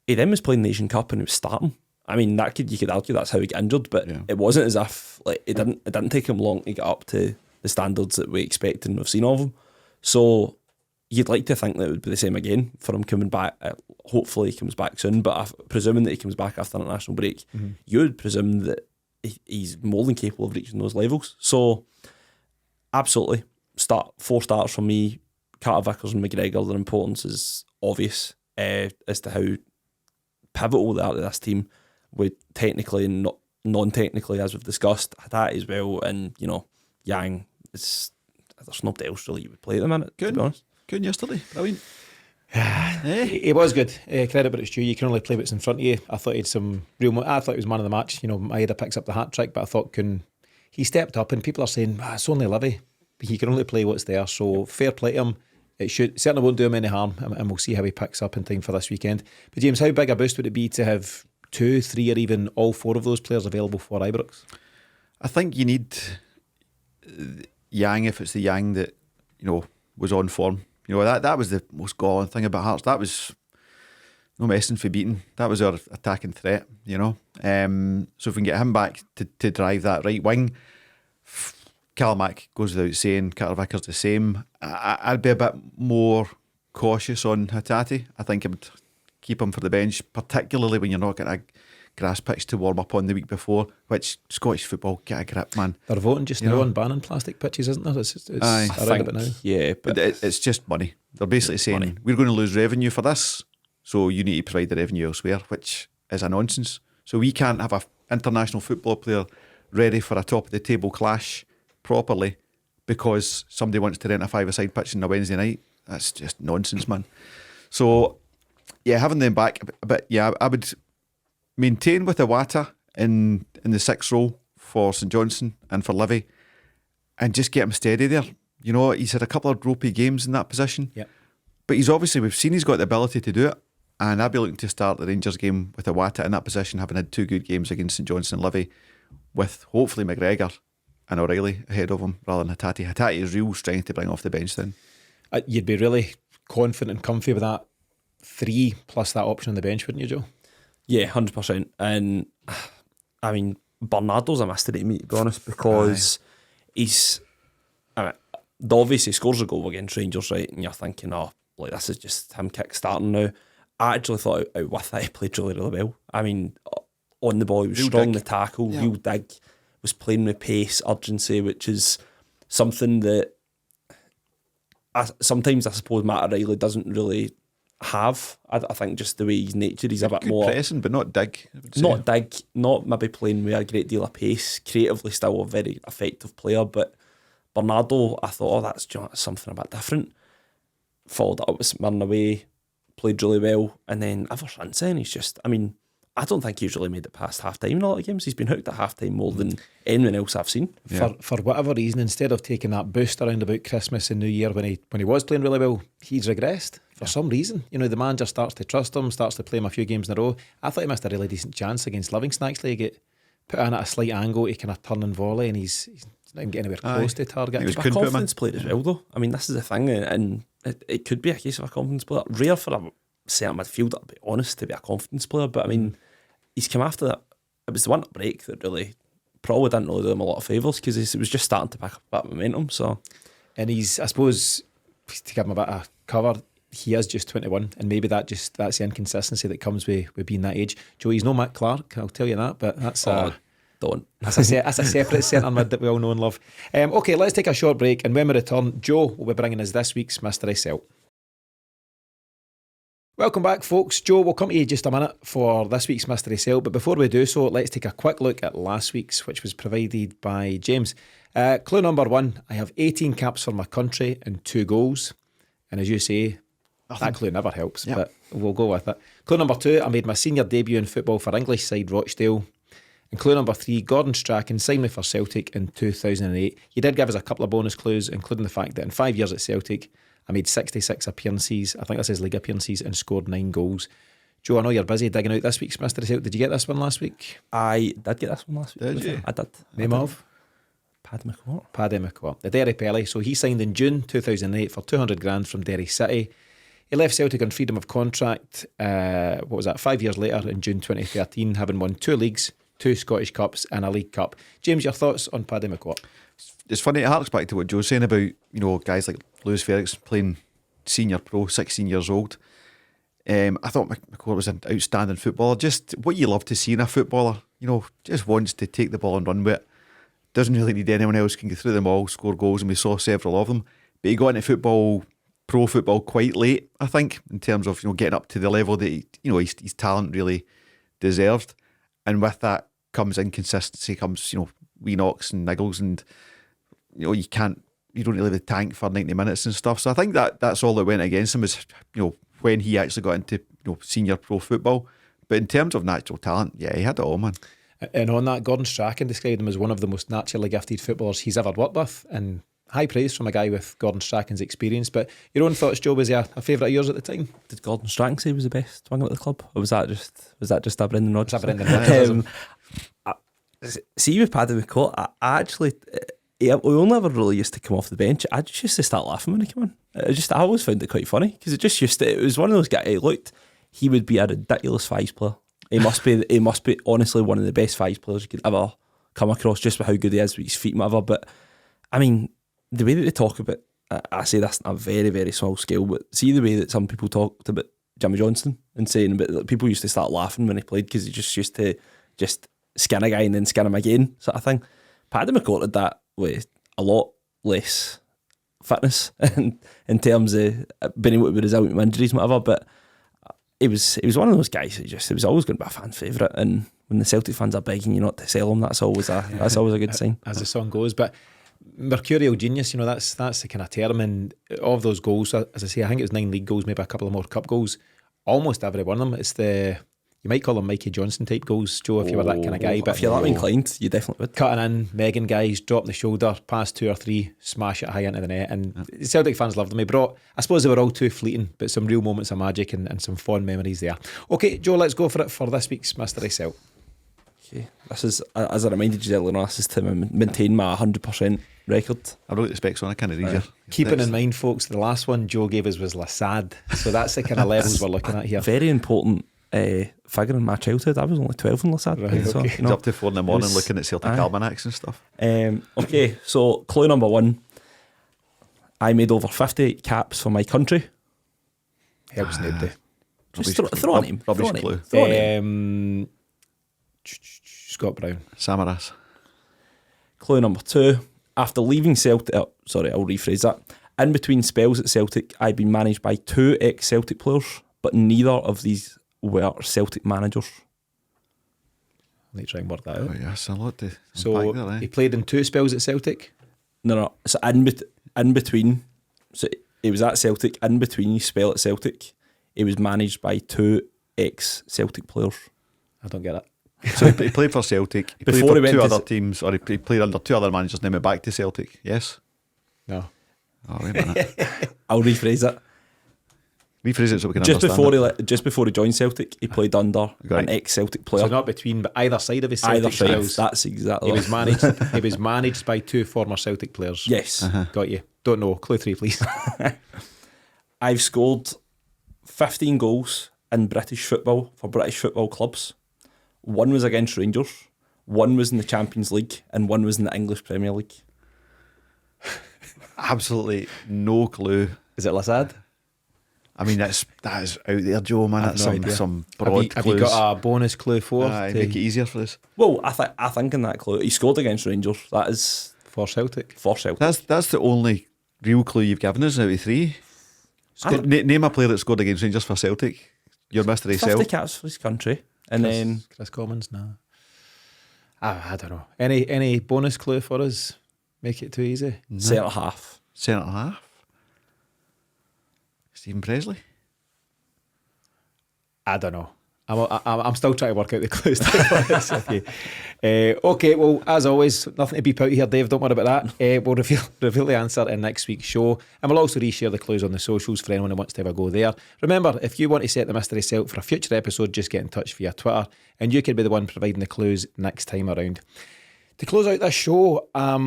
He then was playing the Asian Cup and he was starting. I mean, you could argue that's how he got injured, but it wasn't as if it didn't take him long to get up to the standards that we expect and have seen of him. So you'd like to think that it would be the same again for him coming back. Hopefully he comes back soon, but presuming that he comes back after an international break, you would presume that he's more than capable of reaching those levels. So absolutely, 4 starts from me. Carter-Vickers and McGregor, their importance is obvious as to how pivotal they are to this team, with technically and non-technically, as we've discussed. Hatate as well, and Yang. There's nobody else really you would play at the minute, to be honest. Good yesterday, brilliant. He was good. Credit but it's due. You can only play what's in front of you. I thought he had some real. I thought he was man of the match. Maeda picks up the hat trick, but I thought he stepped up, and people are saying it's only Livy, but he can only play what's there. So fair play to him. It certainly won't do him any harm, and we'll see how he picks up in time for this weekend. But James, how big a boost would it be to have 2, 3, or even all 4 of those players available for Ibrox? I think you need Yang, if it's the Yang that was on form. That was the most galling thing about Hearts. That was no messing for beating. That was our attacking threat. So if we can get him back to drive that right wing, Callum goes without saying. Carter-Vickers the same. I'd be a bit more cautious on Hatate. I think I would keep him for the bench, particularly when you're not getting a grass pitch to warm up on the week before, which Scottish football, get a grip, man. They're voting just now on banning plastic pitches, isn't there? It's around it now. Yeah, but it's just money. They're basically saying, we're going to lose revenue for this, so you need to provide the revenue elsewhere, which is a nonsense. So we can't have an international football player ready for a top-of-the-table clash properly because somebody wants to rent a 5-a-side pitch on a Wednesday night. That's just nonsense, man. So Yeah, having them back, but yeah, I would maintain with Iwata in the 6th role for St Johnstone and for Livy, and just get him steady there. You know, he's had a couple of ropey games in that position, but we've seen he's got the ability to do it, and I'd be looking to start the Rangers game with Iwata in that position, having had 2 good games against St Johnstone and Livy, with hopefully McGregor and O'Reilly ahead of him rather than Hatate. Hatate is real strength to bring off the bench then. You'd be really confident and comfy with that 3 plus that option on the bench, wouldn't you, Joe? Yeah, 100%. And I mean, Bernardo's a mystery to me, to be honest, because obviously he scores a goal against Rangers, right? And you're thinking, oh, like this is just him kick-starting now. I actually thought out with that he played really, really well. I mean, on the ball, he was real strong in the tackle, real dig, was playing with pace, urgency, which is something that sometimes I suppose Matt O'Reilly doesn't really have. I think just the way he's nature, he's a bit more pressing, but not dig. Not dig, not maybe playing with a great deal of pace. Creatively, still a very effective player. But Bernardo, I thought, that's something a bit different. Followed up with St Mirren away, played really well, and then ever since then, he's just. I mean, I don't think he's really made it past half time in a lot of games. He's been hooked at half time more than anyone else I've seen. For whatever reason, instead of taking that boost around about Christmas and New Year when he was playing really well, he's regressed for some reason. You know, the manager starts to trust him, starts to play him a few games in a row. I thought he missed a really decent chance against Livingston. Actually, he get put in at a slight angle, he kind of turn and volley, and he's not even getting anywhere close to target. He's a confidence player as well, though. I mean, this is the thing, and it could be a case of a confidence player. Rare for a certain midfielder, to be honest, to be a confidence player, but I mean, he's come after that. It was the winter break that really probably didn't really do him a lot of favours, because it was just starting to pick up that momentum. So, and he's, I suppose, to give him a bit of cover, he is just 21, and maybe that's the inconsistency that comes with being that age. Joe, he's no Matt Clark, I'll tell you that, but that's that's a separate centre mid that we all know and love. Okay, let's take a short break, and when we return, Joe will be bringing us this week's Mystery Celt. Welcome back, folks. Joe, we'll come to you in just a minute for this week's Mystery Celt, but before we do so, let's take a quick look at last week's, which was provided by James. Clue number 1, I have 18 caps for my country and 2 goals. And as you say, that clue never helps, but we'll go with it. Clue number 2, I made my senior debut in football for English side Rochdale. And clue number 3, Gordon Strachan signed me for Celtic in 2008. You did give us a couple of bonus clues, including the fact that in 5 years at Celtic, I made 66 appearances, I think this is league appearances, and scored 9 goals. Joe, I know you're busy digging out this week's Mystery Celt. Did you get this one last week? I did get this one last week. Did you? I did. Name of? Paddy McCourt. Paddy McCourt. The Derry Pelly. So he signed in June 2008 for 200 grand from Derry City. He left Celtic on freedom of contract, 5 years later in June 2013, having won 2 leagues, 2 Scottish Cups and a League Cup. James, your thoughts on Paddy McCourt? It's funny, it harks back to what Joe's saying about, guys like Lewis Ferguson playing senior pro, 16 years old. I thought McCourt was an outstanding footballer. Just what you love to see in a footballer, just wants to take the ball and run with it. Doesn't really need anyone else, can get through them all, score goals, and we saw several of them. But he got into pro football quite late, I think, in terms of getting up to the level that his talent really deserved. And with that comes inconsistency, comes wee knocks and niggles, and you don't really have the tank for 90 minutes and stuff. So I think that's all that went against him is when he actually got into senior pro football. But in terms of natural talent, yeah, he had it all, man. And on that, Gordon Strachan described him as one of the most naturally gifted footballers he's ever worked with, and high praise from a guy with Gordon Strachan's experience. But your own thoughts, Joe, was he a favourite of yours at the time? Did Gordon Strachan say he was the best winger at the club, or was that just a Brendan Rodgers? Brendan Rodgers. See, with Paddy McCourt, I actually, we only ever really used to come off the bench. I just used to start laughing when he came on. I always found it quite funny, because it was one of those guys. He would be a ridiculous fives player. He must be honestly one of the best fives players you could ever come across, just with how good he is with his feet and whatever. But I mean, the way that they talk about, I say this on a very, very small scale, but see the way that some people talked about Jimmy Johnstone and saying about people used to start laughing when he played because he just used to just skin a guy and then skin him again, sort of thing. Paddy McCourt did that with a lot less fitness in terms of being able to be resilient with injuries and whatever, but he was one of those guys who he was always going to be a fan favourite, and when the Celtic fans are begging you not to sell him, that's always a good sign. As the song goes. But mercurial genius, that's the kind of term. And of those goals, as I say, I think it was 9 league goals, maybe a couple of more cup goals. almost every one of them. It's you might call them Mikey Johnson type goals, Joe, if you were that kind of guy. But if you're that inclined, you definitely would. Cutting in, Megan guys, drop the shoulder, pass 2 or 3, smash it high into the net. And Celtic fans loved them. I suppose they were all too fleeting, but some real moments of magic and some fond memories there. Okay, Joe, let's go for it for this week's Mystery Celt. Okay, this is, as I reminded you earlier on, this is to maintain my 100% record. I wrote the specs on, I can't read you. Keeping in mind, folks, the last one Joe gave us was Lassad. So that's the kind of levels we're looking at here. Very important figure in my childhood. I was only 12 in Lassad. Right, so, okay. He's up to 4 in the morning looking at Celtic almanacs and stuff. Okay, so clue number 1. I made over 58 caps for my country. Helps nobody. Just throw a name. Rubbish Throw a name. clue. Throw a name. Scott Brown. Samaras. Clue number 2. After leaving Celtic, I'll rephrase that. In between spells at Celtic, I've been managed by 2 ex-Celtic players, but neither of these were Celtic managers. Let's try and work that out. Oh, yes, a lot to So unpack there, he played in 2 spells at Celtic. No. So in between, so he was at Celtic. In between his spell at Celtic, he was managed by 2 ex-Celtic players. I don't get it. So he played for Celtic. He Before played he for went 2 to other teams, or he played under 2 other managers, and then went back to Celtic. Yes? No. Oh, wait a minute. I'll rephrase it. Rephrase it so we can Just understand just before he joined Celtic, he played under Right. an ex-Celtic player. So not between, but either side of his Celtic Either side. spells. That's exactly He what- was managed. He was managed by 2 former Celtic players. Yes. Got you. Don't know. Clue 3, please. I've scored 15 goals in British football for British football clubs. 1 was against Rangers, 1 was in the Champions League, and 1 was in the English Premier League. Absolutely no clue. Is it Lassad? I mean, that is out there, Joe, man. That's no idea. some Have broad you clues. got a bonus clue for Aye, make it easier for us. Well, I think in that clue, he scored against Rangers. That is for Celtic? for Celtic. That's the only real clue you've given us out of 3. Name a player that scored against Rangers for Celtic. Your Mystery 50 Celt. caps for his country. And then Chris Commons? No. I don't know. Any bonus clue for us? Make it too easy. centre half. Centre half. Stephen Presley. I don't know. I'm still trying to work out the clues. To be honest with you. Okay, well, as always, nothing to beep out here, Dave. Don't worry about that. We'll reveal the answer in next week's show, and we'll also reshare the clues on the socials for anyone who wants to have a go there. Remember, if you want to set the Mystery Celt for a future episode, just get in touch via Twitter, and you could be the one providing the clues next time around. To close out this show, I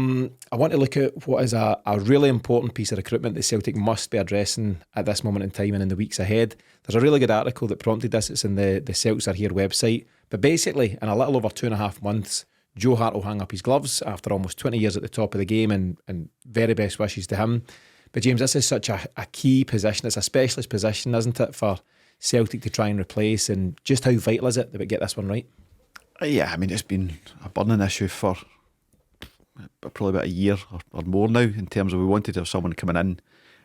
want to look at what is a really important piece of recruitment that Celtic must be addressing at this moment in time and in the weeks ahead. There's a really good article that prompted this. It's in the Celts Are Here website. But basically, in a little over 2.5 months, Joe Hart will hang up his gloves after almost 20 years at the top of the game, and very best wishes to him. But James, this is such a key position. It's a specialist position, isn't it, for Celtic to try and replace, and just how vital is it that we get this one right? Yeah, I mean, it's been a burning issue for probably about a year or more now, in terms of we wanted to have someone coming in.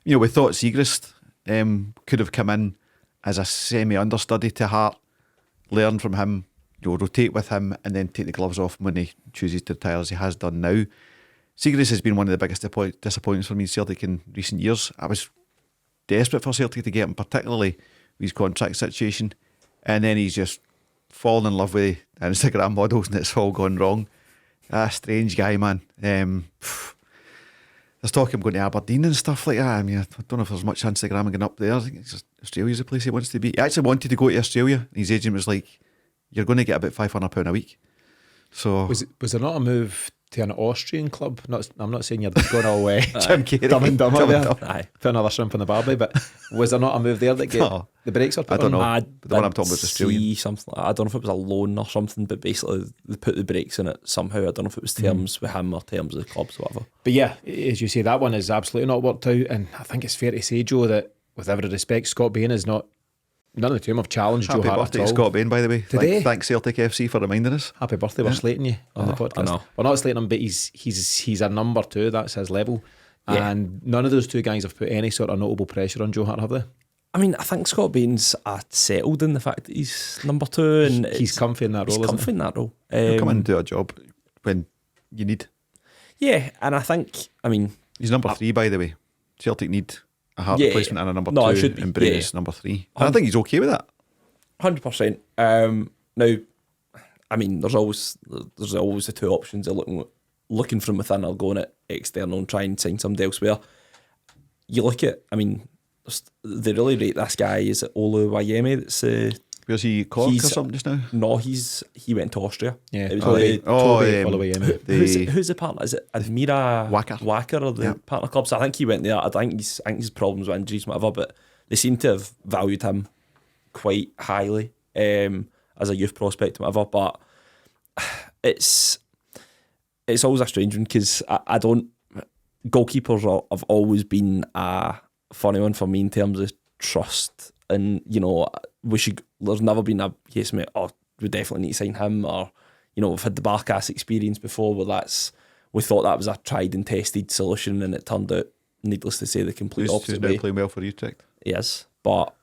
You know, we thought Siegrist could have come in as a semi-understudy to Hart, learn from him, you know, rotate with him, and then take the gloves off when he chooses to retire, as he has done now. Siegrist has been one of the biggest disappointments for me in Celtic in recent years. I was desperate for Celtic to get him, particularly with his contract situation, and then he's just fallen in love with Instagram models and it's all gone wrong. Strange guy, man. There's talk of him going to Aberdeen and stuff like that. I mean, I don't know if there's much Instagram going up there. I think it's just Australia's the place he wants to be. He actually wanted to go to Australia. His agent was like, you're going to get about £500 a week. So Was there not a move to an Austrian club? I'm not saying you're going all way. Jim Carrey. Dumb and Dumber Dumb and there. Dumber. Aye. Put another shrimp on the barbie, but was there not a move there that get No. the brakes were put I don't on? know. I But the one I'm did talking about is Australian. see something. I don't know if it was a loan or something, but basically they put the brakes in it somehow. I don't know if it was terms with him or terms of the clubs or whatever. But yeah, as you say, that one is absolutely not worked out, and I think it's fair to say, Joe, that with every respect, Scott Bain is not. None of the team have challenged Happy Joe Hart birthday at to all. Scott Bain, by the way. Today? Thanks Celtic FC for reminding us. Happy birthday! We're slating you on the I podcast. know. We're not slating him, but he's a number 2. That's his level, Yeah. and none of those 2 guys have put any sort of notable pressure on Joe Hart, have they? I mean, I think Scott Bain's settled in the fact that he's number 2 and He's comfy in that he's role, isn't comfy in that role. He'll come in and do a job when you need. Yeah, and I think, I mean, He's number 3, by the way. Celtic need a Hart replacement and a number No, it 2 should be, and Bray's number 3. And I think he's okay with that. 100%. Now, I mean, there's always the two options of looking from within or going at external and trying to sign somebody elsewhere. You look at, I mean, they really rate this guy. Is it Oluwayemi? That's Where's he, Cork or something just now? No, he went to Austria. Yeah, It was Toby Oluwayemi. Who's the partner? Is it Admira Wacker or the partner club? So I think he went there. I think his problems with injuries, whatever, but they seem to have valued him quite highly as a youth prospect, whatever. But it's always a strange one because I don't. Goalkeepers have always been a funny one for me in terms of trust, and there's never been a case of we definitely need to sign him, or we've had the Barkas experience before where we thought that was a tried and tested solution, and it turned out, needless to say, the complete opposite who's now way. playing well for Utrecht. Yes, but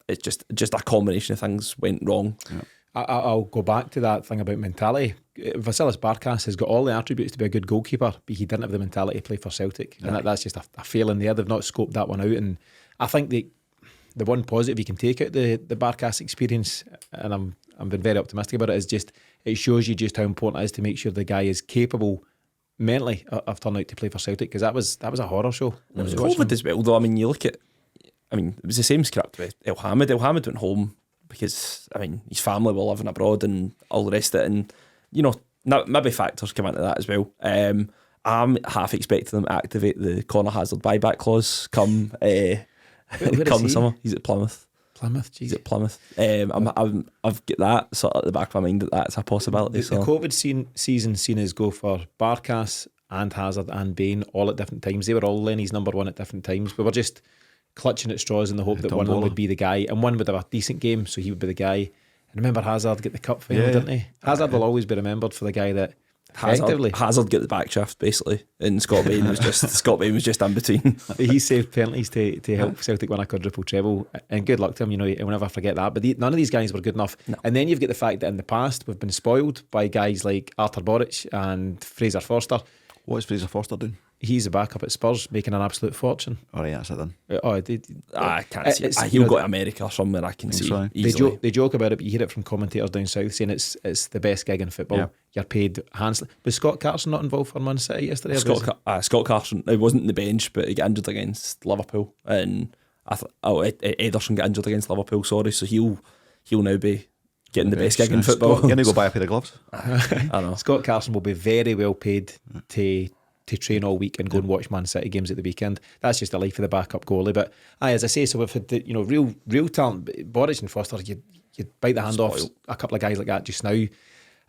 it's just a combination of things went wrong. Yeah. I'll go back to that thing about mentality. Vasilis Barkas has got all the attributes to be a good goalkeeper, but he didn't have the mentality to play for Celtic, and that's just a failing there. They've not scoped that one out, and I think the one positive you can take out the Barkas experience, and I'm been very optimistic about it, is just it shows you just how important it is to make sure the guy is capable mentally of turning out to play for Celtic, because that was a horror show. It was COVID as well, though. I mean, you look at, it was the same script with El Hamid. El Hamid went home because, his family were living abroad and all the rest of it, and maybe factors come into that as well. I'm half expecting them to activate the Conor Hazard buyback clause come summer. He's at Plymouth. He's at Plymouth. I've got that sort of at the back of my mind that that's a possibility. The COVID season seen us go for Barkas and Hazard and Bain all at different times. They were all Lenny's number one at different times. We were just clutching at straws in the hope that one of them would be the guy, and one would have a decent game, so he would be the guy. And remember, Hazard get the cup final, didn't he? Hazard will always be remembered for the guy that Hazard get the back shaft basically, and Scott Bain was just in between. He saved penalties to help Celtic win a quadruple treble, and good luck to him. He'll never forget that. But none of these guys were good enough. No. And then you've got the fact that in the past we've been spoiled by guys like Arthur Boric and Fraser Forster. What is Fraser Forster doing? He's a backup at Spurs, making an absolute fortune. Oh, yeah, that's it then. I can't see it. He'll go to America or somewhere, I can see. So. They joke about it, but you hear it from commentators down south saying it's the best gig in football. Yeah. You're paid handsomely. Was Scott Carson not involved for Man City yesterday? Scott Carson, he wasn't in the bench, but he got injured against Liverpool, and Ederson got injured against Liverpool. Sorry, so he'll now be getting the best gig in football. You're going to go buy a pair of gloves. I know. Scott Carson will be very well paid to train all week and go and watch Man City games at the weekend. That's just the life of the backup goalie. But as I say, so we've had the, real talent. Boric and Foster, you'd bite the hand off a couple of guys like that just now.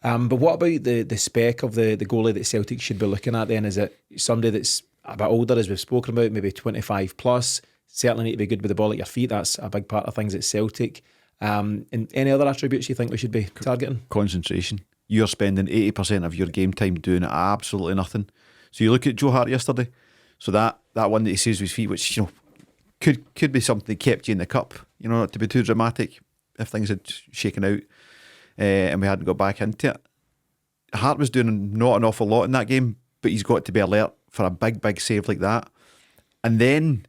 But what about the spec of the goalie that Celtic should be looking at then? Is it somebody that's a bit older, as we've spoken about, maybe 25 plus? Certainly need to be good with the ball at your feet. That's a big part of things at Celtic. And any other attributes you think we should be targeting? Concentration. You're spending 80% of your game time doing absolutely nothing. So you look at Joe Hart yesterday. So that one that he saves with his feet, which could be something that kept you in the cup. Not to be too dramatic if things had shaken out and we hadn't got back into it. Hart was doing not an awful lot in that game, but he's got to be alert for a big save like that. And then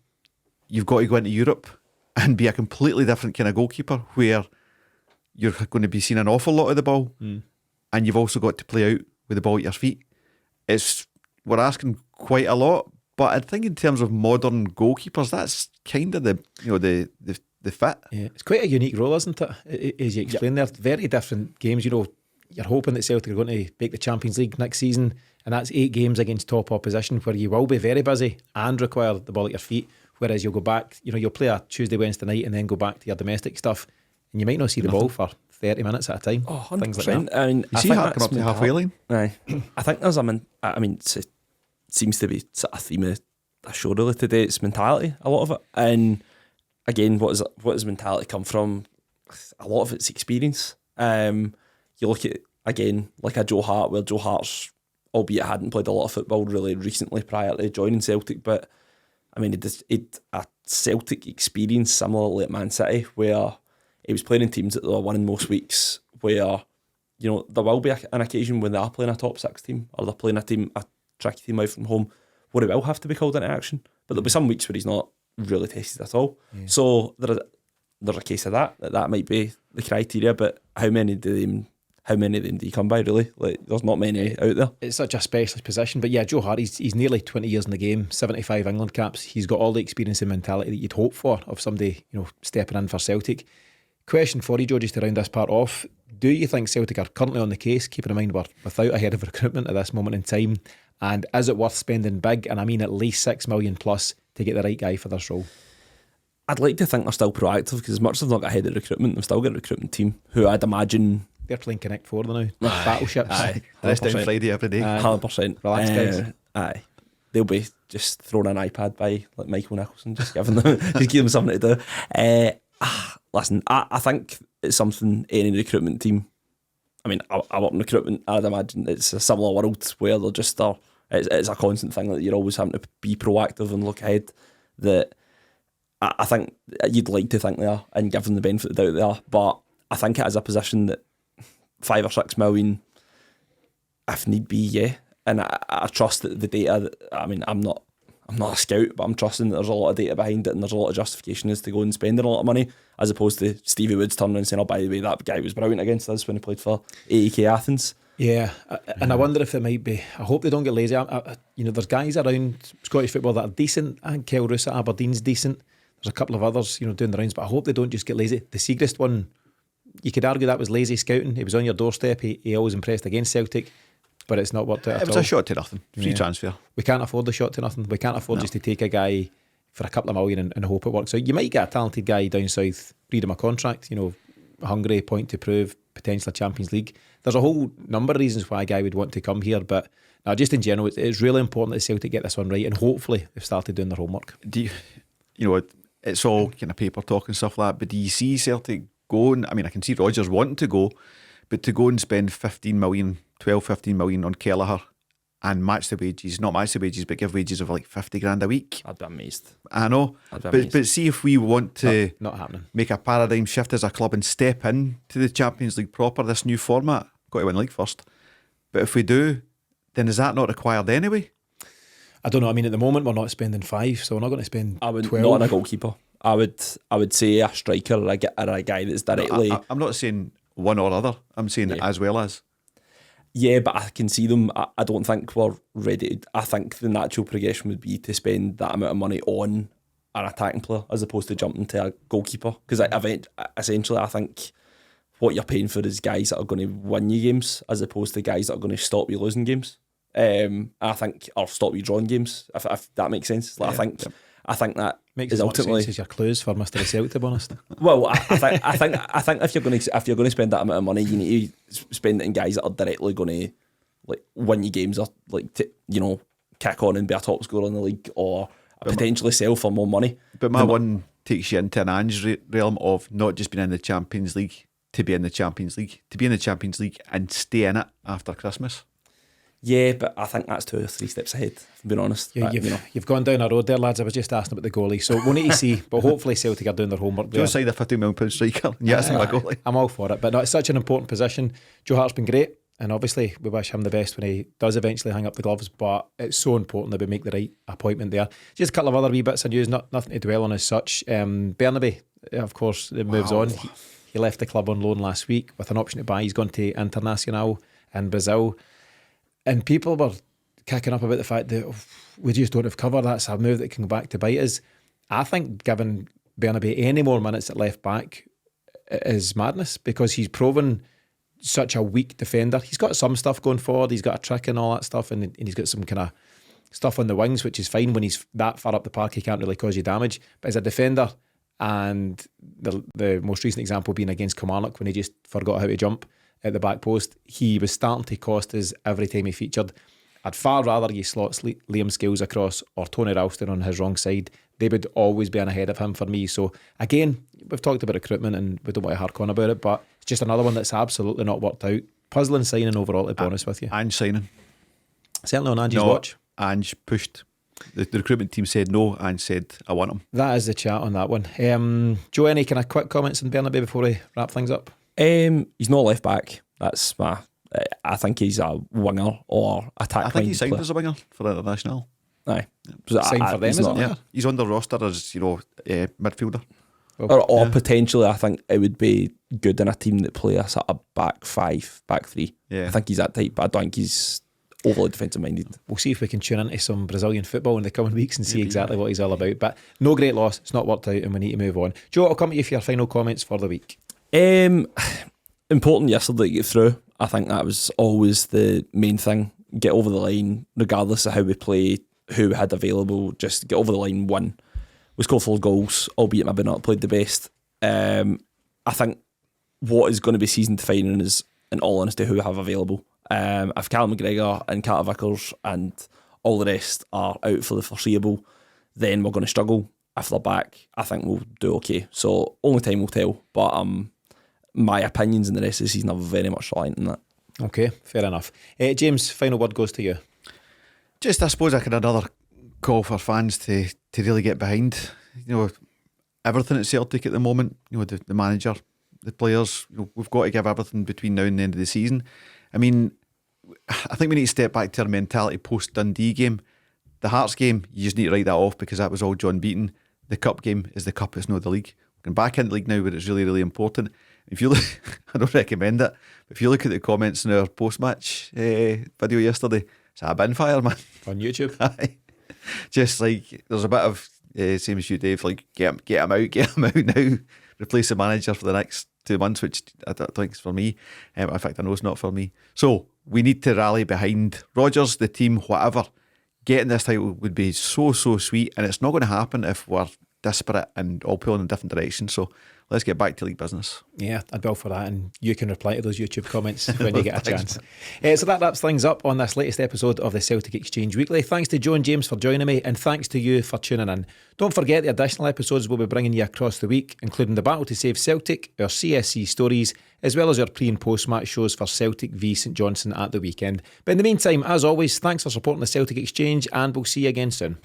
you've got to go into Europe and be a completely different kind of goalkeeper where you're going to be seeing an awful lot of the ball, and you've also got to play out with the ball at your feet. We're asking quite a lot, but I think in terms of modern goalkeepers, that's kind of the fit. Yeah, it's quite a unique role, isn't it? As you explained there, very different games. You're hoping that Celtic are going to make the Champions League next season, and that's 8 games against top opposition where you will be very busy and require the ball at your feet. Whereas you'll go back, you'll play a Tuesday, Wednesday night and then go back to your domestic stuff, and you might not see the ball for 30 minutes at a time. Oh, 100%. Things like that. I mean, you see Hart come up to halfway line? Aye. I think there's it seems to be sort of theme of the show really today. It's mentality, a lot of it. And again, what does mentality come from? A lot of it's experience. You look at, again, like a Joe Hart, where Joe Hart's, albeit hadn't played a lot of football really recently prior to joining Celtic, but he'd a Celtic experience similarly at Man City, where he was playing in teams that they were winning most weeks, where there will be an occasion when they are playing a top 6 team, or they're playing a tricky team out from home, where he will have to be called into action. But there'll be some weeks where he's not really tested at all. So there's a case of that might be the criteria, but how many of them do you come by, really? Like, there's not many out there. It's such a specialist position. But yeah, Joe Hart, he's nearly 20 years in the game, 75 England caps. He's got all the experience and mentality that you'd hope for of somebody, stepping in for Celtic. Question for you, Joe, just to round this part off. Do you think Celtic are currently on the case, keeping in mind we're without a head of recruitment at this moment in time? And is it worth spending big, and I mean at least 6 million plus, to get the right guy for this role? I'd like to think they're still proactive, because as much as they've not got a head of recruitment, they've still got a recruitment team who I'd imagine... They're playing Connect 4 now. Battleships. Aye. Rest down Friday every day. 100%. Relax, guys. Aye. They'll be just throwing an iPad by like Michael Nicholson, just giving them something to do. Listen, I think it's something any recruitment team. I mean, I work in recruitment. I'd imagine it's a similar world where they're just it's a constant thing that you're always having to be proactive and look ahead. That I think you'd like to think they are, and give them the benefit of the doubt they are. But I think it is a position that 5 or 6 million, if need be, yeah. And I trust that the data. I mean, I'm not a scout, but I'm trusting that there's a lot of data behind it, and there's a lot of justification as to go and spending a lot of money, as opposed to Stevie Woods turning and saying, "Oh, by the way, that guy was brilliant against us when he played for AEK Athens." Yeah, and I wonder if it might be. I hope they don't get lazy. There's guys around Scottish football that are decent. I think Kel Roos at Aberdeen's decent. There's a couple of others, doing the rounds, but I hope they don't just get lazy. The Siegrist one, you could argue that was lazy scouting. He was on your doorstep. He always impressed against Celtic, but it's not worked out at all. It was a shot to nothing. Free transfer. We can't afford the shot to nothing. We can't afford just to take a guy for a couple of million and hope it works out. You might get a talented guy down south, read him a contract, hungry, point to prove, potential Champions League. There's a whole number of reasons why a guy would want to come here, but just in general, it's really important that Celtic get this one right, and hopefully they've started doing their homework. Do you, it's all kind of paper talk and stuff like that, but do you see Celtic going? I mean, I can see Rodgers wanting to go, but to go and spend 15 million on Kelleher and match the wages, not match the wages, but give wages of like 50 grand a week. I'd be amazed. I know, but see if we want to not happening. Make a paradigm shift as a club and step in to the Champions League proper, this new format. Got to win league first, but if we do, then is that not required anyway? I don't know. I mean, at the moment we're not spending 5, so we're not going to spend. I would 12. not on a goalkeeper. I would say a striker or a guy that's directly. I'm not saying one or other. I'm saying as well as. Yeah, but I can see them. I don't think we're ready. I think the natural progression would be to spend that amount of money on an attacking player as opposed to jumping to a goalkeeper. Because essentially, I think what you're paying for is guys that are going to win you games as opposed to guys that are going to stop you losing games. I think, or stop you drawing games, if that makes sense. Like, I think that makes is ultimately sense as your clues for Mr. Celtic, to be honest. Well, I think if you're going to spend that amount of money, you need to spend it in guys that are directly going to like win you games, or like kick on and be a top scorer in the league, or potentially sell for more money. But my one takes you into an Ange realm of not just being in the Champions League to be in the Champions League, to be in the Champions League and stay in it after Christmas. Yeah, but I think that's 2 or 3 steps ahead, if I'm being honest. Yeah, you've gone down a road there, lads. I was just asking about the goalie, so we'll need to see. But hopefully Celtic are doing their homework. Don't sign a £50 million striker. Yes, I'm a goalie. I'm all for it. But no, it's such an important position. Joe Hart's been great, and obviously we wish him the best when he does eventually hang up the gloves. But it's so important that we make the right appointment there. Just a couple of other wee bits of news, nothing to dwell on as such. Bernabe, of course, it moves on. He left the club on loan last week with an option to buy. He's gone to Internacional in Brazil, and people were kicking up about the fact that we just don't have cover. That's a move that can go back to bite us. I think giving Bernabe any more minutes at left back is madness, because he's proven such a weak defender. He's got some stuff going forward. He's got a trick and all that stuff, and he's got some kind of stuff on the wings, which is fine. When he's that far up the park, he can't really cause you damage. But as a defender, and the most recent example being against Kilmarnock when he just forgot how to jump at the back post, he was starting to cost us every time he featured. I'd far rather you slot Liam Scales across or Tony Ralston on his wrong side. They would always be ahead of him for me. So again, we've talked about recruitment and we don't want to hark on about it, but it's just another one that's absolutely not worked out. Puzzling signing overall, to be honest with you. Ange signing. Certainly on Ange's watch. Ange pushed. The recruitment team said no, Ange said I want him. That is the chat on that one. Joe, any kind of quick comments on Bernabe before we wrap things up? He's not left back. That's my... I think he's a winger or attack. I think he signed as a winger for International. Aye. Sign for them, he's isn't not- it? Yeah, he's on the roster as midfielder. Or potentially, I think it would be good in a team that play a sort of back 5, back 3. Yeah. I think he's that type, but I don't think he's overly defensive minded. We'll see if we can tune into some Brazilian football in the coming weeks and see exactly what he's all about. But no great loss. It's not worked out and we need to move on. Joe, I'll come to you for your final comments for the week. Important yesterday to get through. I think that was always the main thing. Get over the line, regardless of how we play, who we had available. Just get over the line, win. We scored 4 goals, albeit maybe not played the best. I think what is going to be season defining is, in all honesty, who we have available. If Callum, McGregor and Carter-Vickers and all the rest are out for the foreseeable, then we're going to struggle. If they're back, I think we'll do okay. So only time will tell. But my opinions in the rest of the season are very much reliant on that. Okay, fair enough. James, final word goes to you. Just, I suppose, another call for fans to really get behind. Everything at Celtic at the moment. The manager, the players. We've got to give everything between now and the end of the season. I mean, I think we need to step back to our mentality post Dundee game. The Hearts game, you just need to write that off because that was all John Beaton. The cup game is the cup, it's not the league. We're going back into the league now, but it's really, really important. If you look, I don't recommend it, but if you look at the comments in our post-match video yesterday, it's a bin fire, man. On YouTube? Just like, there's a bit of, same as you, Dave, like, get him out now, replace the manager for the next 2 months, which I don't think is for me. In fact, I know it's not for me. So, we need to rally behind Rodgers, the team, whatever. Getting this title would be so sweet, and it's not going to happen if we're disparate and all pulling in different directions. So let's get back to league business. Yeah, I'd bill for that, and you can reply to those YouTube comments when you get a chance. So that wraps things up on this latest episode of the Celtic Exchange Weekly. Thanks to Joe and James for joining me, and thanks to you for tuning in. Don't forget the additional episodes we'll be bringing you across the week, including the Battle to Save Celtic, our CSC stories, as well as our pre- and post-match shows for Celtic v St Johnstone at the weekend. But in the meantime, as always, thanks for supporting the Celtic Exchange, and we'll see you again soon.